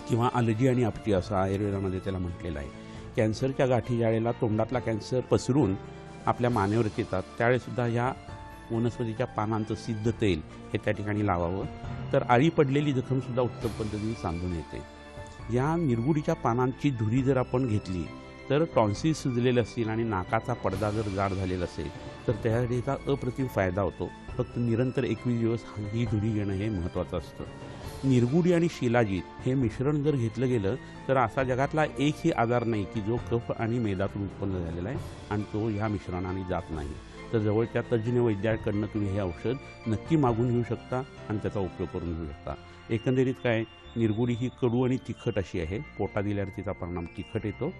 किंवा अलर्जी आणि अपटी असं आयुर्वेदामध्ये त्याला म्हटलेलं आहे. कॅन्सरच्या गाठी ज्यावेळेला तोंडातला कॅन्सर पसरून आपल्या मानेवरती येतात त्यावेळेसुद्धा ह्या वनस्पतीच्या पानांचं सिद्ध तेल हे त्या ठिकाणी लावावं. तर आळी पडलेली जखमसुद्धा उत्तम पद्धतीने सांधून येते. या निरगुडीच्या पानांची धुरी जर आपण घेतली तर टॉन्सिल सुजलेले असतील आणि नाकाचा पडदा जर जाड झालेला असेल तर त्यासाठी याचा अप्रतिम फायदा होतो. फक्त निरंतर 21 दिवस ही धुरी घेणं हे महत्त्वाचं असतं. निरगुडी आणि शिलाजीत हे मिश्रण जर घेतलं गेलं तर असा जगातला एकही आजार नाही की जो कफ आणि मेदातून उत्पन्न झालेला आहे आणि तो ह्या मिश्रणाने जात नाही. तर जवळच्या तज्ज्ञ वैद्याकडनं तुम्ही हे औषध नक्की मागून घेऊ शकता आणि त्याचा उपयोग करून घेऊ शकता. एकंदरीत काय, निरगुडी ही कडू आणि तिखट अशी आहे. पोटा दिल्यावर तिचा परिणाम तिखट येतो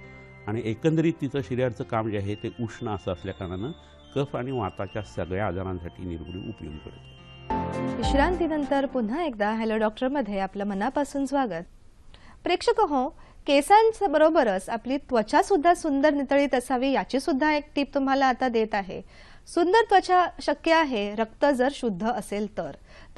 आणि एकंदरीत तिचं शरीराचं काम जे आहे ते उष्ण असं असल्याकारणानं कफ आणि वाताच्या सगळ्या आजारांसाठी निरगुडी उपयोगी पडते. विश्रांतीनंतर पुन्हा एकदा हॅलो डॉक्टरमध्ये आपलं मनापासून स्वागत. प्रेक्षक हो, केसांच्या बरोबरच आपली त्वचा सुद्धा सुंदर नितळीत असावी याची सुद्धा एक टीप तुम्हाला आता देत आहे. सुंदर त्वचा शक्य आहे रक्त जर शुद्ध असेल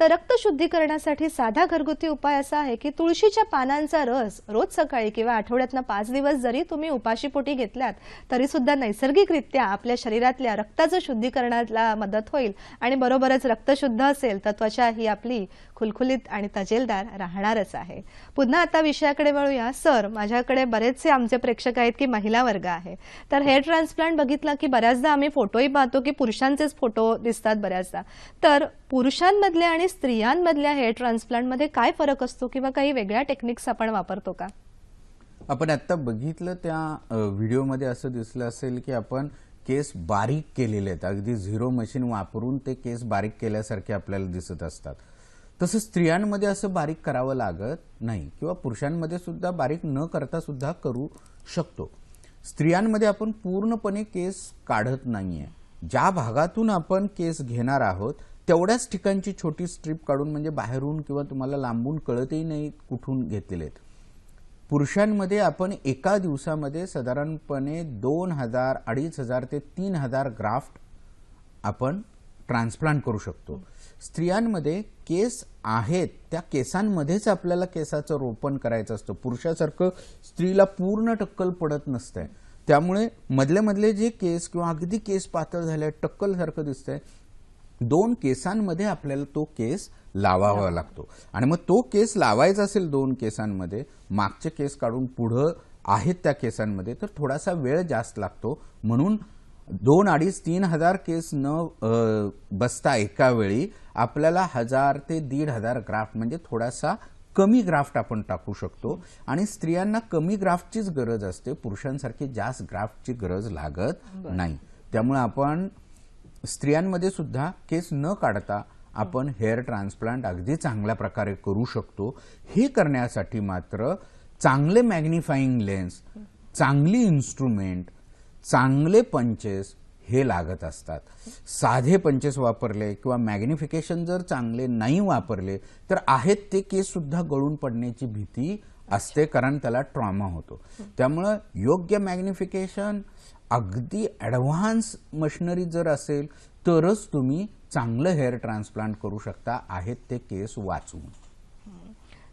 तर रक्त शुद्धीकरणासाठी साधा घरगुती उपाय असा आहे की तुळशीच्या पानांचा रस रोज सकाळी किंवा आठवड्यातनं 5 दिवस जरी तुम्ही उपाशीपोटी घेतलात तरी सुद्धा नैसर्गिकरित्या आपल्या शरीरातल्या रक्ताचं शुद्धीकरणाला मदत होईल आणि बरोबरच रक्त शुद्ध असेल तर त्वचा ही आपली खुलखुलीत आणि तजेलदार राहणारच आहे. पुन्हा आता विषयाकडे वळूया. सर, माझ्याकडे बरेचसे आमचे प्रेक्षक आहेत की महिला वर्ग आहे, तर हेअर ट्रान्सप्लांट बघितला की बऱ्याचदा आम्ही फोटोही पाहतो की पुरुषांचेच फोटो दिसतात बऱ्याचदा. तर पुरुषांमधल्या आणि स्त्रियांमधल्या हेअर ट्रान्सप्लांटमध्ये काय फरक असतो किंवा काही वेगळ्या टेक्निक्स आपण वापरतो का? आपण आता बघितलं त्या व्हिडिओमध्ये असं दिसलं असेल की आपण केस बारीक केलेले आहेत. अगदी झिरो मशीन वापरून ते केस बारीक केल्यासारखे आपल्याला दिसत असतात. तसं स्त्रियांमध्ये असं बारीक करावं लागत नाही किंवा पुरुषांमध्ये सुद्धा बारीक न करता सुद्धा करू शकतो. स्त्रियांमध्ये आपण पूर्णपणे केस काढत नाहीये. ज्या भागातून आपण केस घेणार आहोत तेवढ्याच ठिकाणची छोटी स्ट्रीप काढून, म्हणजे बाहेरून किंवा तुम्हाला लांबून कळतही नाही कुठून घेतलेले आहेत. पुरुषांमध्ये आपण एका दिवसामध्ये साधारणपणे 2000, 2500 ते 3000 ग्राफ्ट आपण ट्रान्सप्लांट करू शकतो. स्त्रियांमध्ये केस आहेत त्या केसांमध्येच आपल्याला केसाचं रोपण करायचं असतं. पुरुषासारखं स्त्रीला पूर्ण टक्कल पडत नसतंय. त्यामुळे मधले मधले जे केस किंवा अगदी केस पातळ झाले टक्कल सारखं दिसतंय, 2 केसांमध्ये आपल्याला तो केस लावावा लागतो. आणि मग तो केस लावायचा असेल 2 केसांमध्ये, मागचे केस काढून पुढं आहेत त्या केसांमध्ये, तर थोडासा वेळ जास्त लागतो. म्हणून 2,500-3,000 केस न बसता एका वेळी आपल्याला 1000 ते 1,500 ग्राफ्ट, म्हणजे थोडासा कमी ग्राफ्ट आपण टाकू शकतो. आणि स्त्रियांना कमी ग्राफ्टचीच गरज असते, पुरुषांसारखी जास्त ग्राफ्टची गरज लागत नाही. त्यामुळे आपण स्त्रियांमध्ये सुद्धा केस न काढता आपण हेअर ट्रान्सप्लांट अगदी चांगल्या प्रकारे करू शकतो. हे करण्यासाठी मात्र चांगले मॅग्निफाईंग लेन्स, चांगली इन्स्ट्रुमेंट, चांगले पंचेस हे लागत असतात. साधे पंचेस वापरले किंवा मॅग्निफिकेशन जर चांगले नाही वापरले तर आहेत ते केस सुद्धा गळून पडण्याची भीती असते, कारण त्याला ट्रॉमा होतो. त्यामुळे योग्य मॅग्निफिकेशन, अगदी ॲडव्हान्स मशिनरी जर असेल तरच तुम्ही चांगलं हेअर ट्रान्सप्लांट करू शकता, आहेत ते केस वाचवून.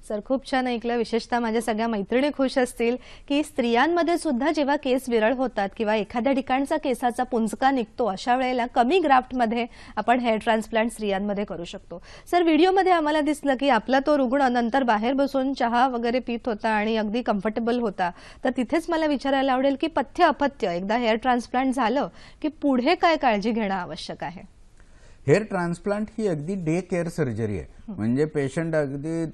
सर, खूप छान ऐकलं. विशेषतः माझ्या सगळ्या मैत्रिणी खुश असतील की स्त्रियांमध्ये सुद्धा जेव्हा केस विरळ होतात किंवा एखाद्या ठिकाणचा केसाचा पुंजका निघतो अशा वेळेला कमी ग्राफ्टमध्ये आपण हेअर ट्रान्सप्लांट स्त्रियांमध्ये करू शकतो. सर, व्हिडिओमध्ये आम्हाला दिसलं की आपला तो रुग्ण नंतर बाहेर बसून चहा वगैरे पित होता आणि अगदी कम्फर्टेबल होता. तर तिथेच मला विचारायला आवडेल की पथ्य अपथ्य एकदा हेअर ट्रान्सप्लांट झालं की पुढे काय काळजी घेणं आवश्यक आहे? हेअर ट्रान्सप्लांट ही अगदी डे केअर सर्जरी आहे. म्हणजे पेशंट अगदी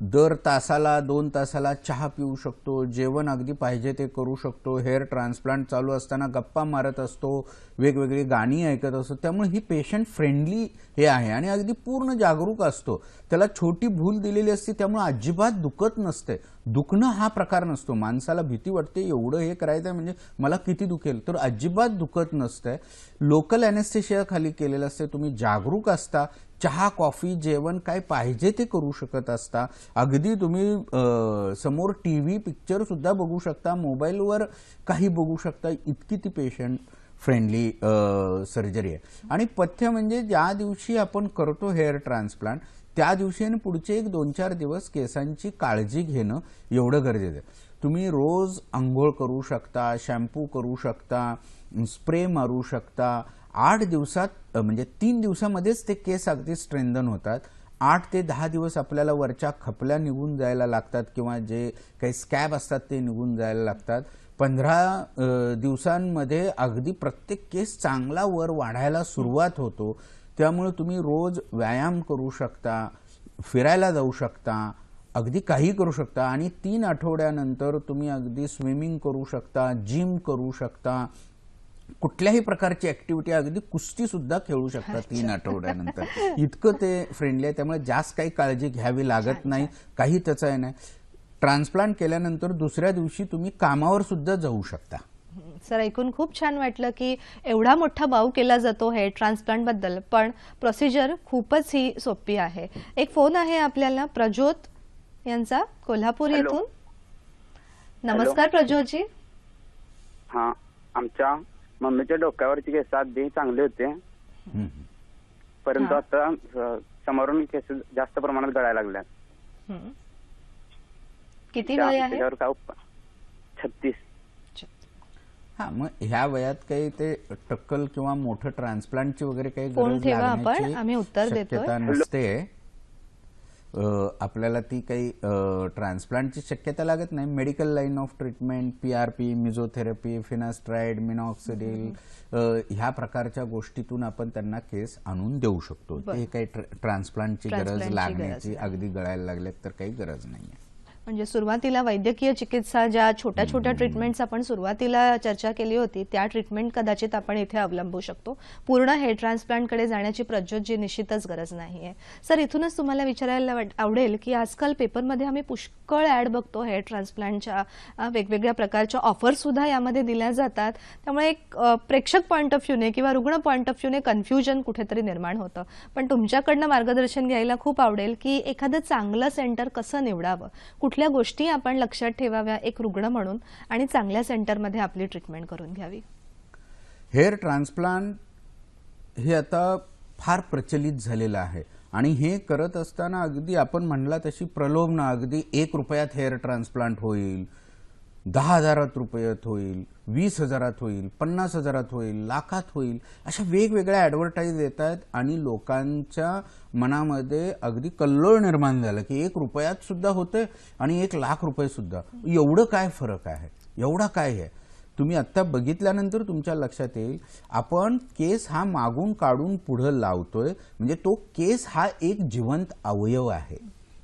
दर तासाला 2 तासाला चहा पिऊ शकतो, जेवण अगदी पाहिजे ते करू शकतो. हेअर ट्रान्सप्लांट चालू असताना गप्पा मारत असतो, वेगवेगळी गाणी ऐकत असतो. त्यामुळे ही पेशंट फ्रेंडली हे आहे आणि अगदी पूर्ण जागरूक असतो. त्याला छोटी भूल दिलेली असते, त्यामुळे अजिबात दुखत नसते. दुखणं हा प्रकार नसतो. माणसाला भीती वाटते एवढं हे करायचं म्हणजे मला किती दुखेल, तर अजिबात दुखत नसतंय. लोकल ॲनेस्थेशिया खाली केलेलं असते. तुम्ही जागरूक असता, चहा, कॉफी, जेवण काय पाहिजे ते करू शकत असता. अगदी तुम्ही समोर टीव्ही, पिक्चर सुद्धा बघू शकता, मोबाईलवर काही बघू शकता. इतकी ती पेशंट फ्रेंडली सर्जरी आहे. आणि पथ्य म्हणजे ज्या दिवशी आपण करतो हेअर ट्रान्सप्लांट त्या दिवशी आणि पुढचे 1-2-4 दिवस केसांची काळजी घेणं एवढं गरजेचं आहे. तुम्ही रोज आंघोळ करू शकता, शॅम्पू करू शकता, स्प्रे मारू शकता 8 दिवसात म्हणजे 3 दिवसामध्येच ते केस अगदी स्ट्रेंथन होतात. 8 ते 10 दिवस आपल्याला वरच्या खपल्या निघून जायला लागतात किंवा जे काही स्कॅब असतात ते निघून जायला लागतात. 15 दिवसांमध्ये अगदी प्रत्येक केस चांगला वर वाढायला सुरुवात होतो. त्यामुळे तुम्ही रोज व्यायाम करू शकता, फिरायला जाऊ शकता, अगदी काही करू शकता आणि 3 आठवड्यानंतर तुम्ही अगदी स्विमिंग करू शकता, जिम करू शकता, कुठल्याही प्रकारची ऍक्टिव्हिटी, अगदी कुस्ती सुद्धा खेळू शकता 3 आठवड्यानंतर. इतकं ते फ्रेंडली आहे. त्यामुळे जास्त काही काळजी घ्यावी लागत नाही, काही त्याचं आहे नाही. ट्रान्सप्लांट केल्यानंतर दुसऱ्या दिवशी तुम्ही कामावर सुद्धा जाऊ शकता. सर, ऐकून खूप छान वाटलं की एवढा मोठा बाऊ केला जातो हेअर ट्रान्सप्लांट बद्दल, पण प्रोसिजर खूपच ही सोपी आहे. एक फोन आहे आपल्याला प्रज्योत यांचा कोल्हापूर हॅलो. येथून. नमस्कार प्रज्योतजी. हा, आमच्या मम्मीच्या डोक्यावरचे केस अगदी चांगले होते, परंतु हा. आता समोरून केस जास्त प्रमाणात गळायला लागल्या. हं. किती वय आहे? त्याच्यावर काय 36. हा, मग ह्या वयात काही ते टक्कल किंवा मोठं ट्रान्सप्लांटची वगैरे काही फोन गरज ठेवा आपण, लागण्याची आम्ही उत्तर देतोय. शक्यता नसते. आपल्याला ती काही ट्रान्सप्लांटची शक्यता लागत नाही. Medical line of treatment, PRP, mesotherapy, finasteride, minoxidil ह्या प्रकारच्या गोष्टीतून आपण त्यांना केस आणून देऊ शकतो. ते काही ट्रान्सप्लांटची गरज ट्रान्सप्लांटची लागण्याची, गरज अगदी गळायला लागल्यात तर काही गरज नाही. म्हणजे सुरुवातीला वैद्यकीय चिकित्सा, ज्या छोट्या छोट्या ट्रीटमेंट्स आपण सुरुवातीला चर्चा केली होती, त्या ट्रीटमेंट कदाचित आपण इथे अवलंबू शकतो. पूर्ण हेअर ट्रान्सप्लांटकडे जाण्याची प्रज्योतजी निश्चितच गरज नाहीये. सर, इथूनच तुम्हाला विचारायला आवडेल की आजकाल पेपरमध्ये आम्ही पुष्कळ ॲड बघतो हेअर ट्रान्सप्लांटच्या, वेगवेगळ्या प्रकारच्या ऑफर सुद्धा यामध्ये दिल्या जातात. त्यामुळे एक प्रेक्षक पॉईंट ऑफ व्ह्यूने किंवा रुग्ण पॉईंट ऑफ व्ह्यूने कन्फ्युजन कुठेतरी निर्माण होतं. पण तुमच्याकडनं मार्गदर्शन घ्यायला खूप आवडेल की एखादं चांगलं सेंटर कसं निवडावं, कुठल्या गोष्टी आपण लक्षात ठेवाव्या एक रुग्ण म्हणून, आणि चांगल्या सेंटरमध्ये आपली ट्रीटमेंट करून घ्यावी. हेअर ट्रान्सप्लांट हे आता फार प्रचलित झालेलं आहे आणि हे करत असताना अगदी आपण म्हणला तशी प्रलोभनं, अगदी 1 रुपयात हेअर ट्रान्सप्लांट होईल, 10,000 रुपयात होईल, 20,000 होईल, 50,000 होईल, लाखात होईल, अशा वेगवेगळ्या ॲडव्हर्टाईज येत आहेत आणि लोकांच्या मनामध्ये अगदी कल्लोळ निर्माण झालं की 1 रुपयात सुद्धा होते आणि 1,00,000 रुपये सुद्धा. एवढं काय फरक आहे, एवढा काय आहे? तुम्ही आत्ता बघितल्यानंतर तुमच्या लक्षात येईल, आपण केस हा मागून काढून पुढं लावतोय, म्हणजे तो केस हा एक जिवंत अवयव आहे.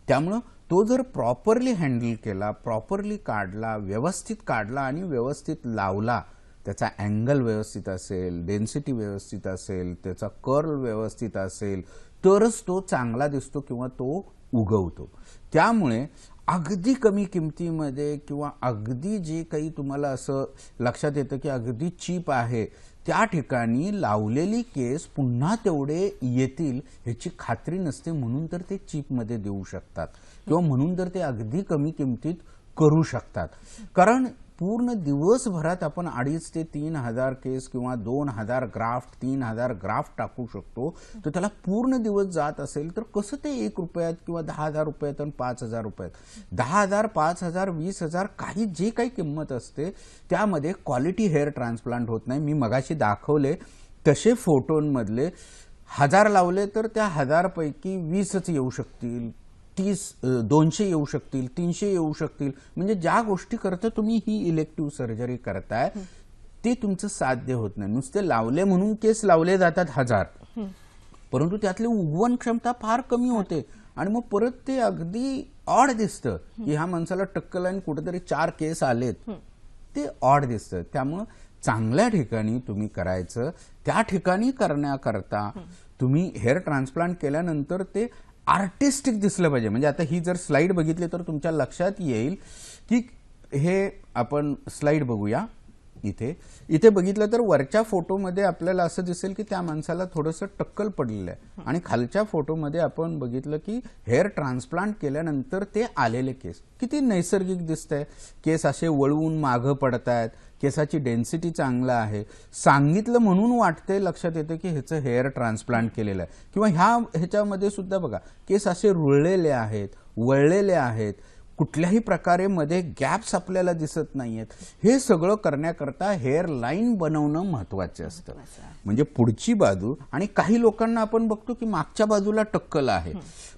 त्यामुळं तो जर प्रॉपरली हँडल केला, प्रॉपरली काढला, व्यवस्थित काढला आणि व्यवस्थित लावला, त्याचा अँगल व्यवस्थित असेल, डेन्सिटी व्यवस्थित असेल, त्याचा कर्ल व्यवस्थित असेल, तरच तो चांगला दिसतो किंवा तो उगवतो. त्यामुळे अगदी कमी किमतीमध्ये किंवा अगदी जे काही तुम्हाला असं लक्षात येतं की अगदी चीप आहे, त्या ठिकाणी लावलेली केस पुन्हा तेवढे येतील ह्याची खात्री नसते, म्हणून तर ते चीपमध्ये देऊ शकतात किंवा म्हणून तर ते अगदी कमी किमतीत करू शकतात. कारण पूर्ण दिवसभरात आपण 2,500 ते 3,000 केस किंवा 2,000 ग्राफ्ट, 3,000 ग्राफ्ट टाकू शकतो. तर त्याला पूर्ण दिवस जात असेल तर कसं ते 1 रुपयात किंवा 10,000 रुपयात आणि 5,000 रुपयात, 10,000, 5,000, 20,000 काही जे काही किंमत असते त्यामध्ये क्वालिटी हेअर ट्रान्सप्लांट होत नाही. मी मगाशी दाखवले तसे फोटोंमधले 1,000 लावले तर त्या 1,000 पैकी 20च येऊ शकतील, 200 येऊ शकतील, 300 येऊ शकतील. म्हणजे ज्या गोष्टी करता तुम्ही ही इलेक्टिव्ह सर्जरी करताय ते तुमचं साध्य होत नाही. नुसते लावले म्हणून केस लावले जातात 1,000, परंतु त्यातली उगवण क्षमता फार कमी होते आणि मग परत ते अगदी ऑड दिसतं की ह्या माणसाला टक्कल आणि कुठेतरी 4 केस आलेत, ते ऑड दिसतं. त्यामुळं चांगल्या ठिकाणी तुम्ही करायचं. त्या ठिकाणी करण्याकरता तुम्ही हेअर ट्रान्सप्लांट केल्यानंतर ते आर्टिस्टिक दिसलं पाहिजे. म्हणजे आता ही जर स्लाइड बघितली तर तुमच्या लक्षात येईल की हे आपण स्लाइड बघूया. इथे बघितलं तर वरच्या फोटोमध्ये आपल्याला असं दिसेल की त्या माणसाला थोडंसं टक्कल पडलेलं आहे आणि खालच्या फोटोमध्ये आपण बघितलं की हेअर ट्रान्सप्लांट केल्यानंतर ते आलेले केस किती नैसर्गिक दिसतंय. केस असे वळवून मागं पडतायत, केसाची डेन्सिटी चांगला आहे. सांगितलं म्हणून वाटतंय, लक्षात येतं की ह्याचं हेअर ट्रान्सप्लांट केलेलं आहे. किंवा ह्याच्यामध्ये सुद्धा बघा केस असे रुळलेले आहेत, वळलेले आहेत, कुठल्याही प्रकारे मध्ये गॅप्स आपल्याला दिसत नाहीयेत. हे सगळं करण्याकरता हेअर लाईन बनवणं महत्वाचं असतं. म्हणजे पुढची बाजू, आणि काही लोकांना आपण बघतो की मागच्या बाजूला टक्कल आहे.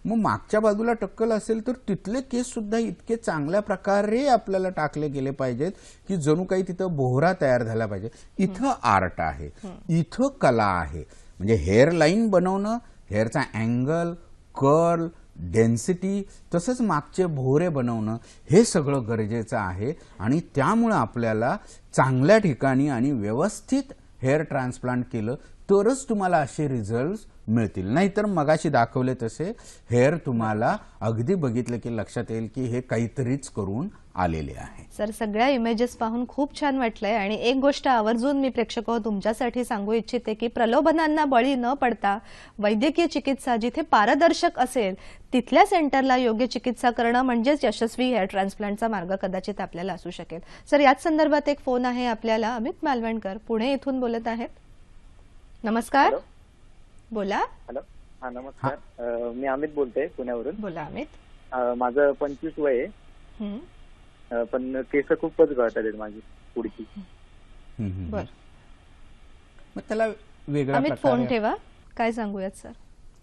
मग मागच्या बाजूला टक्कल असेल तर तिथले केस सुद्धा इतके चांगल्या प्रकारे आपल्याला टाकले गेले पाहिजेत की जणू काही तिथं बोहरा तयार झाला पाहिजे. इथं आर्ट आहे, इथं कला आहे. म्हणजे हेअर लाईन बनवणं, हेअरचा अँगल, कर्ल, डेन्सिटी, तसंच मागचे भोवरे बनवणं, हे सगळं गरजेचं आहे. आणि त्यामुळे आपल्याला चांगल्या ठिकाणी आणि व्यवस्थित हेअर ट्रान्सप्लांट केलं तरच तुम्हाला असे रिझल्ट मिळतील. नाहीतर मगाशी दाखवले तसे हेअर तुम्हाला अगदी बघितलं की लक्षात येईल की हे काहीतरीच करून आलेले आहे. सर, सगळ्या इमेजेस पाहून खूप छान वाटलंय. आणि एक गोष्ट आवर्जून मी प्रेक्षक तुमच्यासाठी सांगू इच्छिते की प्रलोभनांना बळी न पडता वैद्यकीय चिकित्सा जिथे पारदर्शक असेल तिथल्या सेंटरला योग्य चिकित्सा करणं म्हणजेच यशस्वी हेअर ट्रान्सप्लांटचा मार्ग कदाचित आपल्याला असू शकेल. सर, याच संदर्भात एक फोन आहे आपल्याला. अमित मालवणकर पुणे इथून बोलत आहेत. नमस्कार. बोला. हॅलो. हा, नमस्कार. मी अमित बोलतोय पुण्यावरून. बोला अमित. माझं 25 वय आहे, पण केस खूपच गळतात आहेत माझी पुढची. बर, मग त्याला वेगळा अमित फोन ठेवा. काय सांगूयात सर?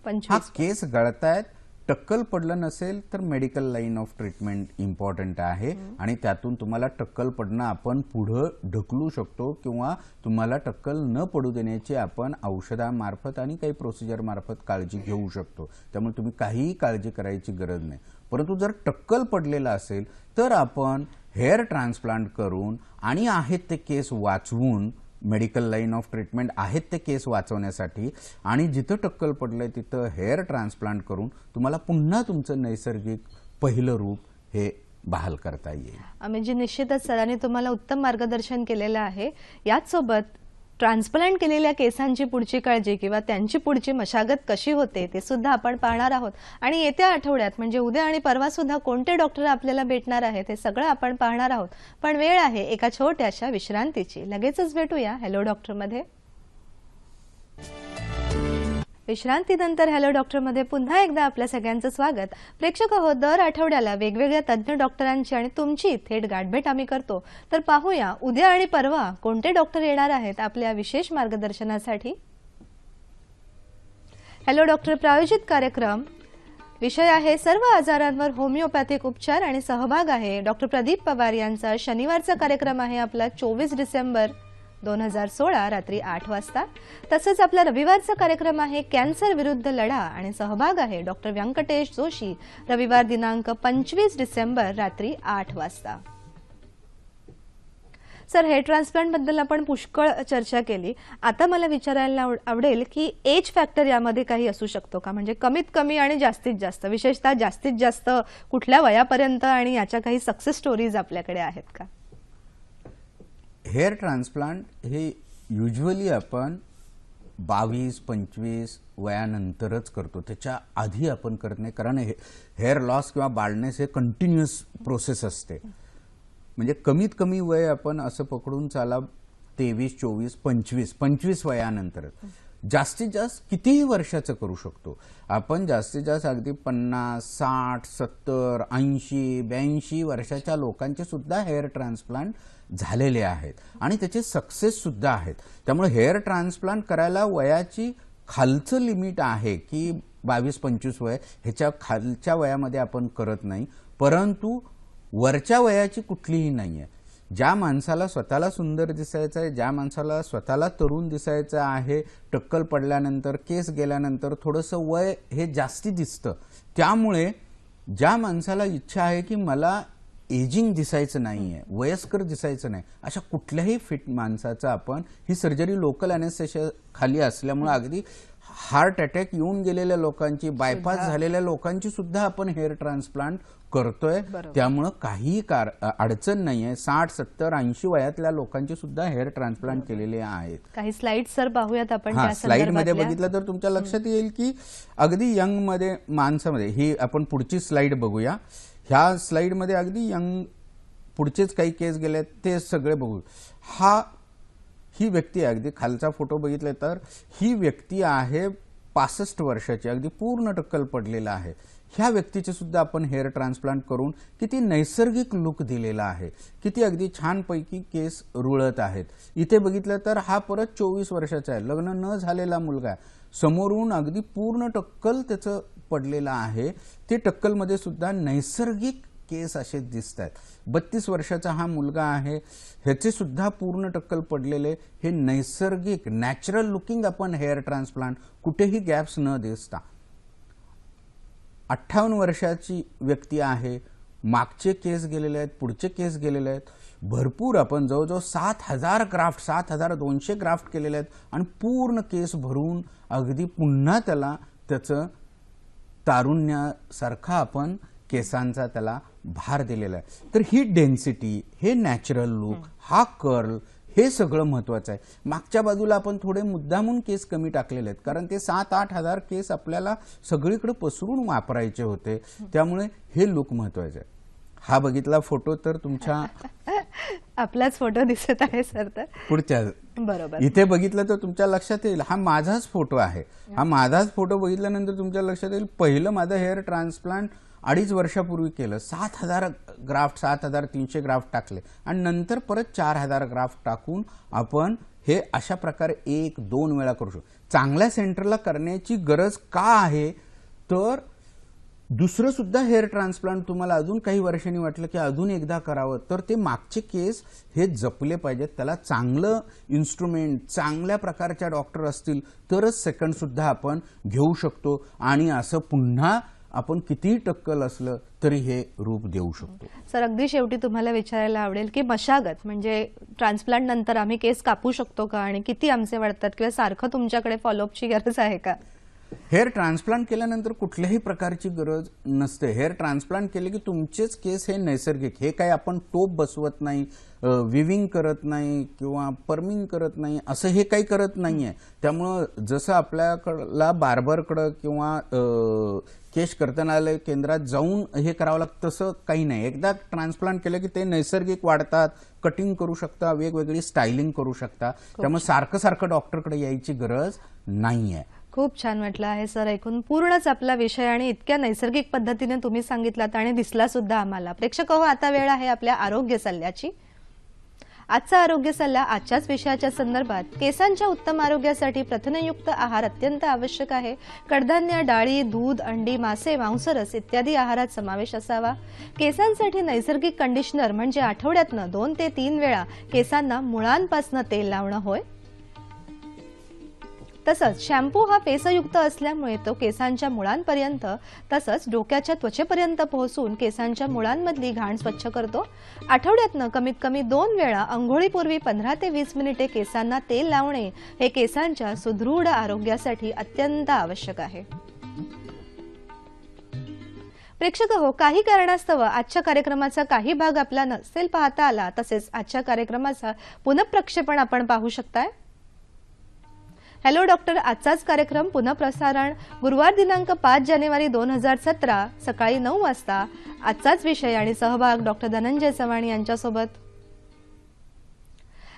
25 केस गळतायत, टक्कल पडलं नसेल तर medical line of treatment important आहे. आणि त्यातून तुम्हाला टक्कल पडणं आपण पुढं ढकलू शकतो किंवा तुम्हाला टक्कल न पडू देण्याची आपण औषधामार्फत आणि काही प्रोसिजर मार्फत काळजी घेऊ शकतो. त्यामुळे तुम्ही काहीही काळजी करायची गरज नाही. परंतु जर टक्कल पडलेला असेल तर आपण हेअर ट्रान्सप्लांट करून आणि आहेत ते केस वाचवून, मेडिकल लाईन ऑफ ट्रीटमेंट आहेत ते केस वाचवण्यासाठी, आणि जिथं टक्कल पडलंय तिथं हेअर ट्रान्सप्लांट करून तुम्हाला पुन्हा तुमचं नैसर्गिक पहिलं रूप हे बहाल करता येईल. म्हणजे निश्चितच सरांनी तुम्हाला उत्तम मार्गदर्शन केलेलं आहे. याच सोबत ट्रान्सप्लांट केलेल्या केसांची पुढची काळजी किंवा त्यांची पुढची मशागत कशी होते ते सुद्धा आपण पाहणार आहोत. आणि येत्या आठवड्यात म्हणजे उद्या आणि परवा सुद्धा कोणते डॉक्टर आपल्याला भेटणार आहेत हे सगळं आपण पाहणार आहोत. पण वेळ आहे एका छोट्याशा विश्रांतीची. लगेचच भेटूया हॅलो डॉक्टरमध्ये. विश्रांतीनंतर हॅलो डॉक्टरमध्ये पुन्हा एकदा आपल्या सगळ्यांचं स्वागत. प्रेक्षक हो, दर आठवड्याला वेगवेगळ्या तज्ज्ञ डॉक्टरांची आणि तुमची थेट गाठभेट आम्ही करतो. तर पाहूया उद्या आणि परवा कोणते डॉक्टर येणार आहेत आपल्या विशेष मार्गदर्शनासाठी. हॅलो डॉक्टर प्रायोजित कार्यक्रम. विषय आहे सर्व आजारांवर होमिओपॅथिक उपचार आणि सहभाग आहे डॉक्टर प्रदीप पवार यांचा. शनिवारचा कार्यक्रम आहे आपला 24 डिसेंबर 2016 रात्री 8 वाजता. तसंच आपला रविवारचा कार्यक्रम आहे कॅन्सर विरुद्ध लढा आणि सहभाग आहे डॉक्टर व्यंकटेश जोशी. रविवार दिनांक 25 डिसेंबर रात्री 8 वाजता. सर, हेअर ट्रान्सप्लांट बद्दल आपण पुष्कळ चर्चा केली. आता मला विचारायला आवडेल की एज फॅक्टर यामध्ये काही असू शकतो का? म्हणजे कमीत कमी आणि जास्तीत जास्त, विशेषतः जास्तीत जास्त कुठल्या वयापर्यंत, आणि याच्या काही सक्सेस स्टोरीज आपल्याकडे आहेत का? हेअर ट्रान्सप्लांट हे युजली आपण 22-25 वयानंतरच करतो. त्याच्या आधी आपण करत नाही, कारण हेअर लॉस किंवा बाल्डनेस हे कंटिन्युअस प्रोसेस असते. म्हणजे कमीत कमी वय आपण असं पकडून चाला 23, 24, 25 वयानंतर. जास्तीत जास्त कितीही वर्षाचं करू शकतो आपण. जास्तीत जास्त अगदी 50, 60, 70, 80, 82 वर्षाच्या लोकांचे सुद्धा हेअर ट्रान्सप्लांट झालेले आहेत आणि त्याचे सक्सेस सुद्धा आहेत. त्यामुळे हेअर ट्रान्सप्लांट करायला वयाची खालचं लिमिट आहे की 22-25 वय, ह्याच्या खालच्या वयामध्ये आपण करत नाही. परंतु वरच्या वयाची कुठलीही नाही आहे. ज्या माणसाला स्वतःला सुंदर दिसायचं आहे, ज्या माणसाला स्वतःला तरुण दिसायचं आहे, टक्कल पडल्यानंतर, केस गेल्यानंतर थोडंसं वय हे जास्ती दिसतं. त्यामुळे ज्या माणसाला इच्छा आहे की मला एजिंग दिसायचं नाही आहे, वयस्कर दिसायचं नाही, अशा कुठल्याही फिट माणसाचं आपण ही सर्जरी लोकल अॅनेस्थेशिया खाली असल्यामुळे अगदी हार्ट अटॅक येऊन गेलेल्या लोकांची, बायपास झालेल्या लोकांची सुद्धा आपण हेअर ट्रान्सप्लांट करतोय. त्यामुळे काही अडचण नाहीये. 60, 70, 80 वयातल्या लोकांची सुद्धा हेअर ट्रान्सप्लांट केलेले आहेत. काही स्लाइड सर पाहूयात आपण. स्लाइड मध्ये बघितलं तर तुमच्या लक्षात येईल की अगदी यंग मध्ये माणसामध्ये, ही आपण पुढची स्लाइड बघूया. ह्या स्लाइड मध्ये अगदी यंग पुढचेच काही केस गेले ते सगळे बघू. ही व्यक्ती आहे, अगदी खालचा फोटो बघितला तर ही व्यक्ती आहे 65 वर्षाची, अगदी पूर्ण टक्कल पडलेला आहे. ह्या व्यक्तीचे सुद्धा आपण हेअर ट्रान्सप्लांट करून किती नैसर्गिक लुक दिलेला आहे, किती अगदी छानपैकी केस रुळत आहेत. इथे बघितलं तर हा परत 24 वर्षाचा आहे, लग्न न झालेला मुलगा आहे. समोरून अगदी पूर्ण टक्कल त्याचं पडलेलं आहे. ते टक्कलमध्ये सुद्धा नैसर्गिक केस असे दिसत आहेत. 32 वर्षाचा हा मुलगा आहे, ह्याचे सुद्धा पूर्ण टक्कल पडलेले. हे नैसर्गिक नॅचरल लुकिंग आपण हेअर ट्रान्सप्लांट, कुठेही गॅप्स न दिसता. 58 वर्षाची व्यक्ती आहे, मागचे केस गेलेले आहेत, पुढचे केस गेलेले आहेत. भरपूर आपण जवळजवळ 7,000 ग्राफ्ट 7,200 ग्राफ्ट केलेले आहेत आणि पूर्ण केस भरून अगदी पुन्हा त्याला त्याचं तारुण्यासारखा आपण केसांचा त्याला भार दिलेला आहे. तर ही डेन्सिटी, हे नॅचरल लुक, हा कर्ल, हे सगळं महत्वाचं आहे. मागच्या बाजूला आपण थोडे मुद्दामून केस कमी टाकलेले आहेत, कारण ते 7-8 हजार केस आपल्याला सगळीकडे पसरून वापरायचे होते, त्यामुळे हे लुक महत्वाचं आहे. हा बघितला फोटो तर तुमच्या आपलाच फोटो दिसत आहे सर. तर पुढच्या बरोबर, इथे बघितलं तर तुमच्या लक्षात येईल हा माझाच फोटो आहे. हा माझाच फोटो बघितल्यानंतर तुमच्या लक्षात येईल पहिलं माझं हेअर ट्रान्सप्लांट 2.5 वर्षापूर्वी केलं. 7,000 ग्राफ्ट 7,300 ग्राफ्ट टाकले आणि नंतर परत 4,000 ग्राफ्ट टाकून आपण हे अशा प्रकारे 1-2 वेळा करू शकतो. चांगल्या सेंटरला करण्याची गरज का आहे, तर दुसरं सुद्धा हेअर ट्रान्सप्लांट तुम्हाला अजून काही वर्षांनी वाटलं की अजून एकदा करावं, तर ते मागचे केस हे जपले पाहिजेत. त्याला चांगलं इन्स्ट्रुमेंट, चांगल्या प्रकारच्या डॉक्टर असतील तरच सेकंड सुद्धा आपण घेऊ शकतो आणि असं पुन्हा आपण कितीही टक्कल असलं तरी हे रूप देऊ शकतो. सर अगदी शेवटी तुम्हाला विचारायला आवडेल की मशागत म्हणजे ट्रान्सप्लांट नंतर आम्ही केस कापू शकतो का आणि किती आमचे वाढतात किंवा सारखं तुमच्याकडे फॉलोअपची गरज आहे का? हेअर ट्रान्सप्लांट केल्यानंतर कुठल्याही प्रकारची गरज नसते. हेअर ट्रान्सप्लांट केले की तुमचेच केस हे नैसर्गिक, हे काही आपण टोप बसवत नाही, विविंग करत नाही किंवा पर्मिंग करत नाही, असं हे काही करत नाहीये. त्यामुळं जसं आपल्याकडला बार्बरकडं किंवा केश कर्तनालय केंद्रात जाऊन हे करावं लागतं तसं काही नाही. एकदा ट्रान्सप्लांट केलं की ते नैसर्गिक वाढतात, कटिंग करू शकता, वेगवेगळी स्टायलिंग करू शकता. त्यामुळे सारखं सारखं डॉक्टरकडे यायची गरज नाहीये. खूप छान वाटलं आहे सर ऐकून. पूर्णच आपला विषय आणि इतक्या नैसर्गिक पद्धतीने तुम्ही सांगितलात आणि दिसला सुद्धा आम्हाला. प्रेक्षक हो, आता वेळ आहे आपल्या आरोग्य सल्ल्याची. आजचा आरोग्य सल्ला आजच्याच विषयाच्या संदर्भात. केसांच्या उत्तम आरोग्यासाठी प्रथिनयुक्त आहार अत्यंत आवश्यक आहे. कडधान्य, डाळी, दूध, अंडी, मासे, मांसरस इत्यादी आहारात समावेश असावा. केसांसाठी नैसर्गिक कंडिशनर म्हणजे आठवड्यातनं 2 ते 3 वेळा केसांना मुळांपासून तेल लावणं होय. तसंच शॅम्पू हा फेसयुक्त असल्यामुळे तो केसांच्या मुळांपर्यंत तसंच डोक्याच्या त्वचेपर्यंत पोहोचून केसांच्या मुळांमधली घाण स्वच्छ करतो. आठवड्यातनं कमीत कमी 2 वेळा अंघोळीपूर्वी 15 ते 20 मिनिटे केसांना तेल लावणे हे केसांच्या सुदृढ आरोग्यासाठी अत्यंत आवश्यक आहे. प्रेक्षक हो, काही कारणास्तव आजच्या कार्यक्रमाचा काही भाग आपला नसेल पाहता आला, तसेच आजच्या कार्यक्रमाचा पुनःप्रक्षेपण आपण पाहू शकताय. हॅलो डॉक्टर आजचाच कार्यक्रम पुनःप्रसारण गुरुवार दिनांक 5 जानेवारी 2017 सकाळी 9 वाजता. आजचाच विषय आणि सहभाग डॉक्टर धनंजय चव्हाण यांच्यासोबत.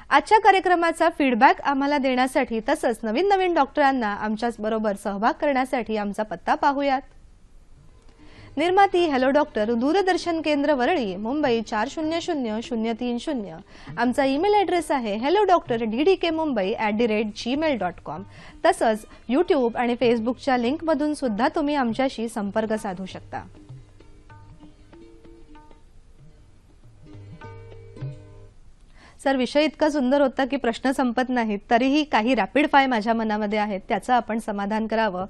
आजच्या कार्यक्रमाचा फीडबॅक आम्हाला देण्यासाठी तसंच नवीन नवीन डॉक्टरांना आमच्याच बरोबर सहभाग करण्यासाठी आमचा पत्ता पाहूयात. निर्माती हॅलो डॉक्टर, दूरदर्शन केंद्र वरळी, मुंबई 400030. आमचा ईमेल ॲड्रेस आहे hellodoctor@gmail.com. तसंच यूट्यूब आणि फेसबुकच्या लिंकमधून सुद्धा तुम्ही आमच्याशी संपर्क साधू शकता. सर विषय इतका सुंदर होता की प्रश्न संपत नाहीत. तरीही काही रॅपिड फाय माझ्या मनामध्ये आहेत, त्याचं आपण समाधान करावं.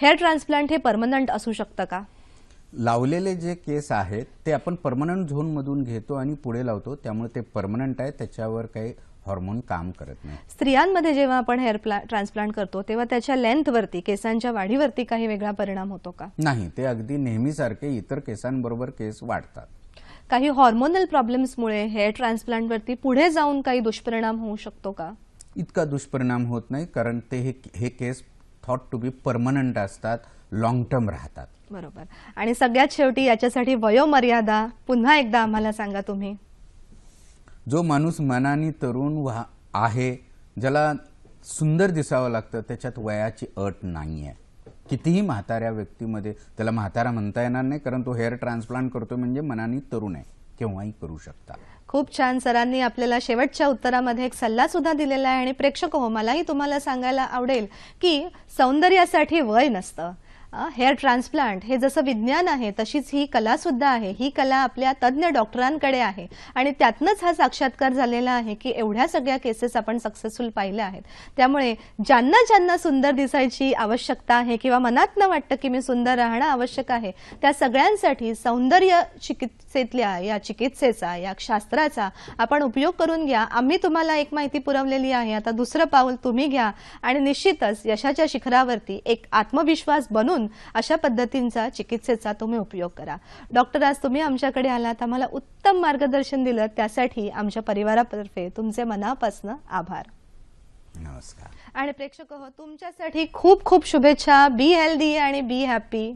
हेअर ट्रान्सप्लांट हे परमनंट असू शकतं का? लावलेले जे केस आहेत ते आपण परमनंट झोनमधून घेतो आणि पुढे लावतो, त्यामुळे ते परमनंट आहे, त्याच्यावर काही हॉर्मोन काम करत नाही. स्त्रियांमध्ये जेव्हा आपण हेअर ट्रान्सप्लांट करतो तेव्हा त्याच्या लेंथवरती, केसांच्या वाढीवरती काही वेगळा परिणाम होतो का? नाही, ते अगदी नेहमीसारखे इतर केसांबरोबर केस वाढतात. काही हॉर्मोनल प्रॉब्लेम्समुळे हेअर ट्रान्सप्लांटवरती पुढे जाऊन काही दुष्परिणाम होऊ शकतो का? इतका दुष्परिणाम होत नाही, कारण ते हे केस थॉट टू बी परमनंट असतात, लॉंग टर्म राहतात. बरोबर. आणि सगळ्यात शेवटी याच्यासाठी वयोमर्यादा पुन्हा एकदा आम्हाला सांगा तुम्ही. जो माणूस मनाने तरुण आहे, ज्याला सुंदर दिसावं लागतं, त्याच्यात वयाची अट नाहीये. कितीही म्हाताऱ्या व्यक्तीमध्ये, त्याला म्हातारा म्हणता येणार नाही कारण तो हेअर ट्रान्सप्लांट करतो म्हणजे मनाने तरुण आहे, केव्हाही करू शकता. खूप छान. सरांनी आपल्याला शेवटच्या उत्तरामध्ये एक सल्ला सुद्धा दिलेला आहे. आणि प्रेक्षक हो, मलाही तुम्हाला सांगायला आवडेल की सौंदर्यासाठी वय नसतं. हेअर ट्रान्सप्लांट हे जसं विज्ञान आहे तशीच ही कला सुद्धा आहे. ही कला आपल्या तज्ज्ञ डॉक्टरांकडे आहे आणि त्यातनंच हा साक्षात्कार झालेला आहे की एवढ्या सगळ्या केसेस आपण सक्सेसफुल पाहिल्या आहेत. त्यामुळे ज्यांना ज्यांना सुंदर दिसायची आवश्यकता आहे किंवा मनातनं वाटतं की मी सुंदर राहणं आवश्यक आहे, त्या सगळ्यांसाठी सौंदर्य चिकित्सेतल्या या चिकित्सेचा, या शास्त्राचा आपण उपयोग करून घ्या. आम्ही तुम्हाला एक माहिती पुरवलेली आहे. आता दुसरं पाऊल तुम्ही घ्या आणि निश्चितच यशाच्या शिखरावरती एक आत्मविश्वास बनून अशा पद्धतींचा चिकित्सेचा तुम्ही उपयोग करा. डॉक्टर, आज तुम्ही आमच्याकडे आलात, आम्हाला उत्तम मार्गदर्शन दिलं, त्यासाठी आमच्या परिवारातर्फे तुमचे मनापासून आभार. नमस्कार. आणि प्रेक्षक हो, तुमच्यासाठी खूप खूप शुभेच्छा. बी हेल्दी आणि बी हॅपी.